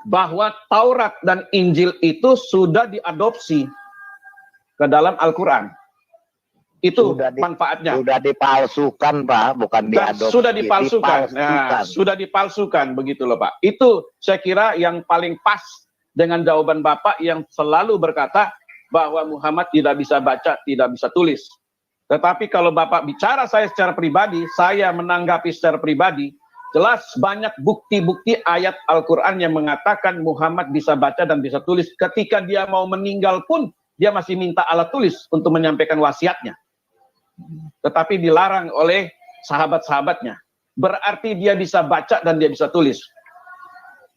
bahwa Taurat dan Injil itu sudah diadopsi ke dalam Al-Quran. Itu manfaatnya. Sudah dipalsukan, Pak, bukan diadopsi. Sudah dipalsukan. Nah, sudah dipalsukan, begitu loh, Pak. Itu saya kira yang paling pas dengan jawaban Bapak yang selalu berkata bahwa Muhammad tidak bisa baca, tidak bisa tulis. Tetapi kalau Bapak bicara saya secara pribadi, saya menanggapi secara pribadi, jelas banyak bukti-bukti ayat Al-Quran yang mengatakan Muhammad bisa baca dan bisa tulis. Ketika dia mau meninggal pun, dia masih minta alat tulis untuk menyampaikan wasiatnya. Tetapi dilarang oleh sahabat-sahabatnya. Berarti dia bisa baca dan dia bisa tulis.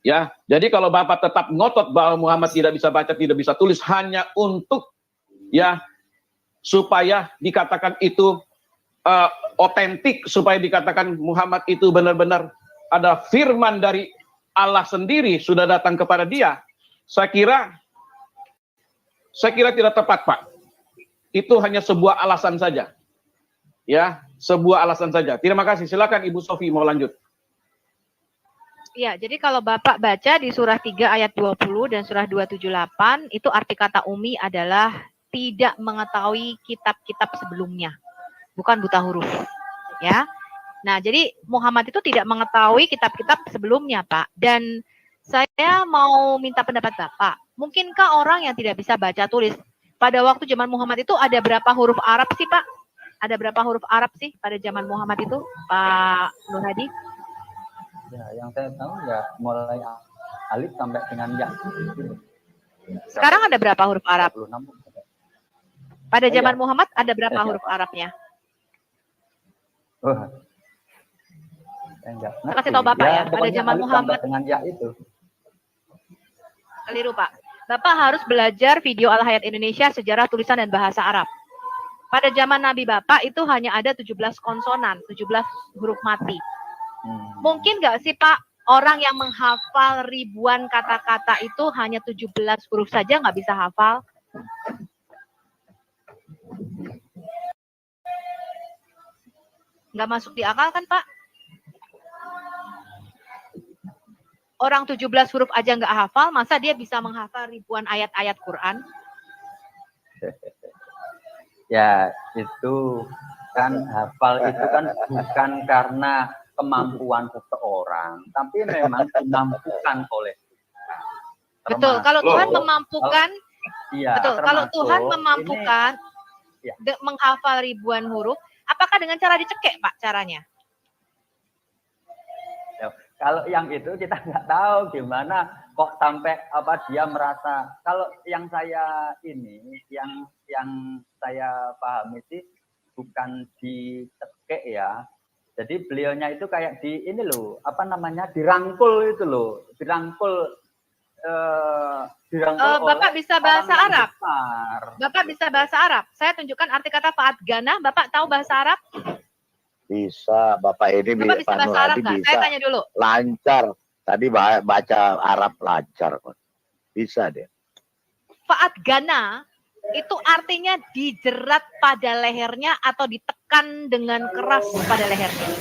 Ya, jadi kalau Bapak tetap ngotot bahwa Muhammad tidak bisa baca, tidak bisa tulis hanya untuk ya supaya dikatakan itu otentik, supaya dikatakan Muhammad itu benar-benar ada firman dari Allah sendiri sudah datang kepada dia, saya kira tidak tepat, Pak. Itu hanya sebuah alasan saja. Ya, sebuah alasan saja. Terima kasih. Silakan Ibu Sofi mau lanjut. Ya, jadi kalau Bapak baca di surah 3 ayat 20 dan surah 278, itu arti kata umi adalah tidak mengetahui kitab-kitab sebelumnya. Bukan buta huruf. Ya. Nah, jadi Muhammad itu tidak mengetahui kitab-kitab sebelumnya, Pak. Dan saya mau minta pendapat Bapak. Mungkinkah orang yang tidak bisa baca tulis, pada waktu zaman Muhammad itu ada berapa huruf Arab sih, Pak? Ada berapa huruf Arab sih pada zaman Muhammad itu, Pak Nur Hadi? Ya, yang saya tahu ya mulai alif sampai dengan ya. Sekarang ada berapa huruf Arab? 26. Pada zaman Muhammad ada berapa huruf Arabnya? Oh. Enggak. Kasih tahu Bapak ya, pada zaman Muhammad dengan ya itu. keliru, Pak. Bapak harus belajar video Al-Hayat Indonesia, sejarah tulisan dan bahasa Arab. Pada zaman Nabi Bapak itu hanya ada 17 konsonan, 17 huruf mati. Mungkin nggak sih Pak, orang yang menghafal ribuan kata-kata itu hanya 17 huruf saja nggak bisa hafal? Nggak masuk di akal kan Pak? Orang 17 huruf aja nggak hafal, masa dia bisa menghafal ribuan ayat-ayat Quran? Ya, itu kan hafal itu kan bukan karena kemampuan seseorang, tapi memang dimampukan oleh Tuhan. Betul, kalau Tuhan memampukan, iya, betul, kalau Tuhan termasuk memampukan ini, ya. menghafal ribuan huruf, apakah dengan cara dicekek Pak caranya? Kalau yang itu kita nggak tahu gimana kok sampai apa dia merasa. Kalau yang saya ini, yang saya pahami sih bukan dicekek ya. Jadi beliaunya itu kayak di ini loh, apa namanya, dirangkul itu loh, dirangkul. Bapak bisa bahasa Arab? Bapak bisa bahasa Arab? Saya tunjukkan arti kata Fa'at Gana. Bapak tahu bahasa Arab? Bisa, Bapak ini Bapak bisa bahasa Arab nggak? Saya tanya dulu. Lancar. Tadi baca Arab lancar kok. Bisa deh. Fa'at Gana itu artinya dijerat pada lehernya atau ditekan dengan keras pada lehernya.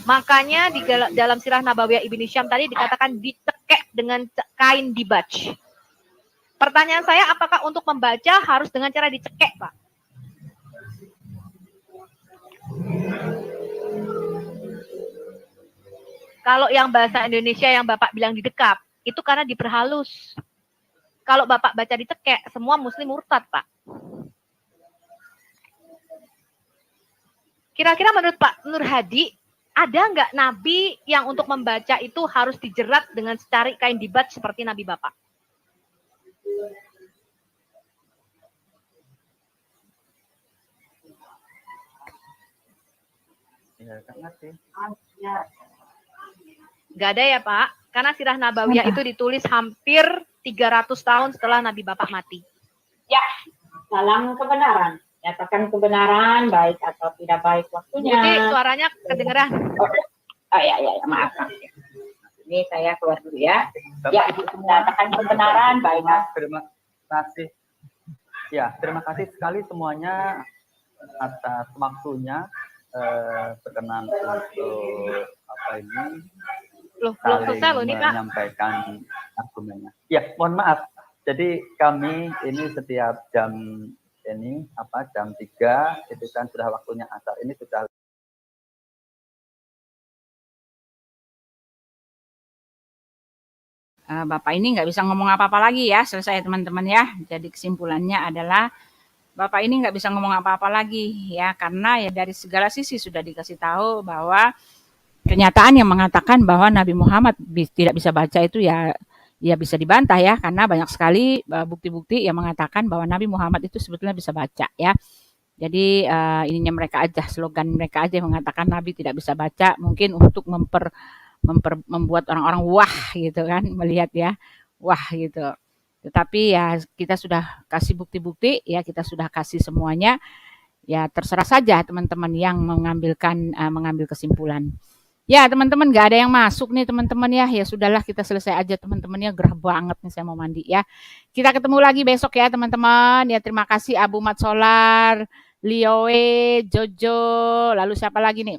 Makanya di dalam Sirah Nabawiyah Ibn Hisham tadi dikatakan dicekek dengan kain dibaj. Pertanyaan saya, apakah untuk membaca harus dengan cara dicekek, Pak? Kalau yang bahasa Indonesia yang Bapak bilang didekap, itu karena diperhalus. Kalau Bapak baca dicekek, semua muslim murtad, Pak. Kira-kira menurut Pak Nur Hadi, ada nggak nabi yang untuk membaca itu harus dijerat dengan secari kain dibaj seperti Nabi Bapak? Ya, nggak ngerti. Nggak ada ya Pak, karena Sirah Nabawiyah itu ditulis hampir 300 tahun setelah Nabi Bapak mati. Ya, dalam kebenaran. Nyatakan kebenaran, baik atau tidak baik waktunya. Budi, suaranya kedengeran. Oh ya, maaf. Ini saya keluar dulu ya. Ya, nyatakan kebenaran, baik. Terima kasih. Ya, terima kasih sekali semuanya atas waktunya. Berkenan untuk apa ini? Loh, belum selesai loh ini Pak. Menyampaikan argumennya. Ya, mohon maaf. Jadi kami ini setiap jam ini jam 3 itu kan sudah waktunya asar. Ini sudah Bapak ini nggak bisa ngomong apa-apa lagi ya, selesai teman-teman ya. Jadi kesimpulannya adalah Bapak ini nggak bisa ngomong apa-apa lagi ya, karena ya dari segala sisi sudah dikasih tahu bahwa kenyataan yang mengatakan bahwa Nabi Muhammad tidak bisa baca itu ya bisa dibantah ya, karena banyak sekali bukti-bukti yang mengatakan bahwa Nabi Muhammad itu sebetulnya bisa baca ya. Jadi ininya mereka aja, slogan mereka aja yang mengatakan Nabi tidak bisa baca, mungkin untuk membuat orang-orang wah gitu kan, melihat ya, wah gitu. Tetapi ya kita sudah kasih bukti-bukti ya, kita sudah kasih semuanya. Ya terserah saja teman-teman yang mengambil kesimpulan. Ya teman-teman, nggak ada yang masuk nih teman-teman ya. Ya sudahlah, kita selesai aja teman-temannya, gerah banget nih saya mau mandi ya. Kita ketemu lagi besok ya teman-teman. Ya terima kasih Abu Mat Solar, Lioe, Jojo, lalu siapa lagi nih?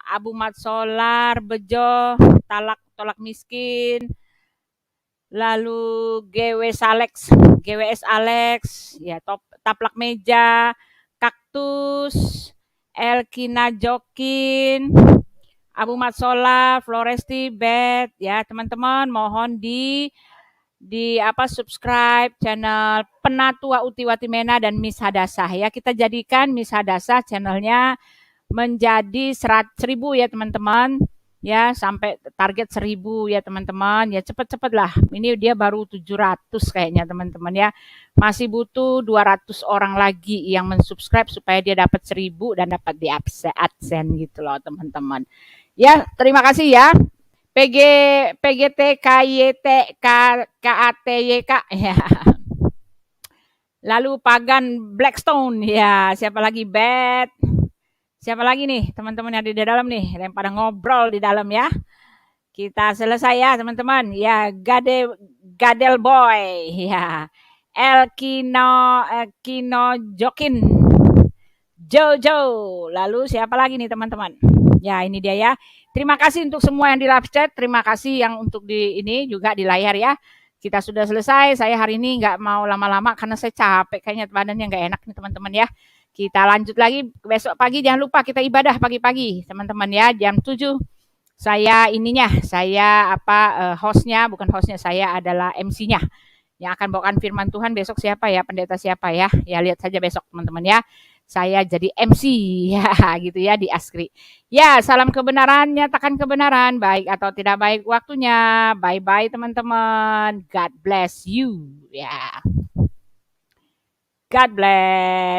Abu Mat Solar, Bejo, Tolak Miskin, lalu GWS Alex, ya Taplak Meja, Kaktus, Elkina Jokin, Abu Mat Solar, Floresti, Bet, ya teman-teman mohon di subscribe channel Penatua Utiwati Mena dan Miss Hadasah ya. Kita jadikan Miss Hadasah channelnya menjadi 100.000 ya teman-teman. Ya sampai target 1.000 ya teman-teman, ya cepet-cepet lah, ini dia baru 700 kayaknya teman-teman ya, masih butuh 200 orang lagi yang mensubscribe supaya dia dapat 1.000 dan dapat di AdSense gitu loh teman-teman ya. Terima kasih ya. PGT KYT KATYK ya. Lalu Pagan Blackstone ya, siapa lagi Bet? Siapa lagi nih teman-teman yang di dalam nih yang pada ngobrol di dalam ya. Kita selesai ya teman-teman. Ya, Gadel Boy ya. Kino Jokin. Jojo. Lalu siapa lagi nih teman-teman? Ya, ini dia ya. Terima kasih untuk semua yang di live chat. Terima kasih yang untuk di ini juga di layar ya. Kita sudah selesai. Saya hari ini nggak mau lama-lama karena saya capek. Kayaknya badannya nggak enak nih teman-teman ya. Kita lanjut lagi besok pagi. Jangan lupa kita ibadah pagi-pagi teman-teman ya. Jam 7. Saya hostnya, bukan hostnya, saya adalah MC-nya. Yang akan bawakan firman Tuhan besok siapa ya, pendeta siapa ya. Ya lihat saja besok teman-teman ya. Saya jadi MC ya gitu ya di Askri. Ya, salam kebenaran, nyatakan kebenaran, baik atau tidak baik waktunya. Bye-bye teman-teman. God bless you. Ya. God bless.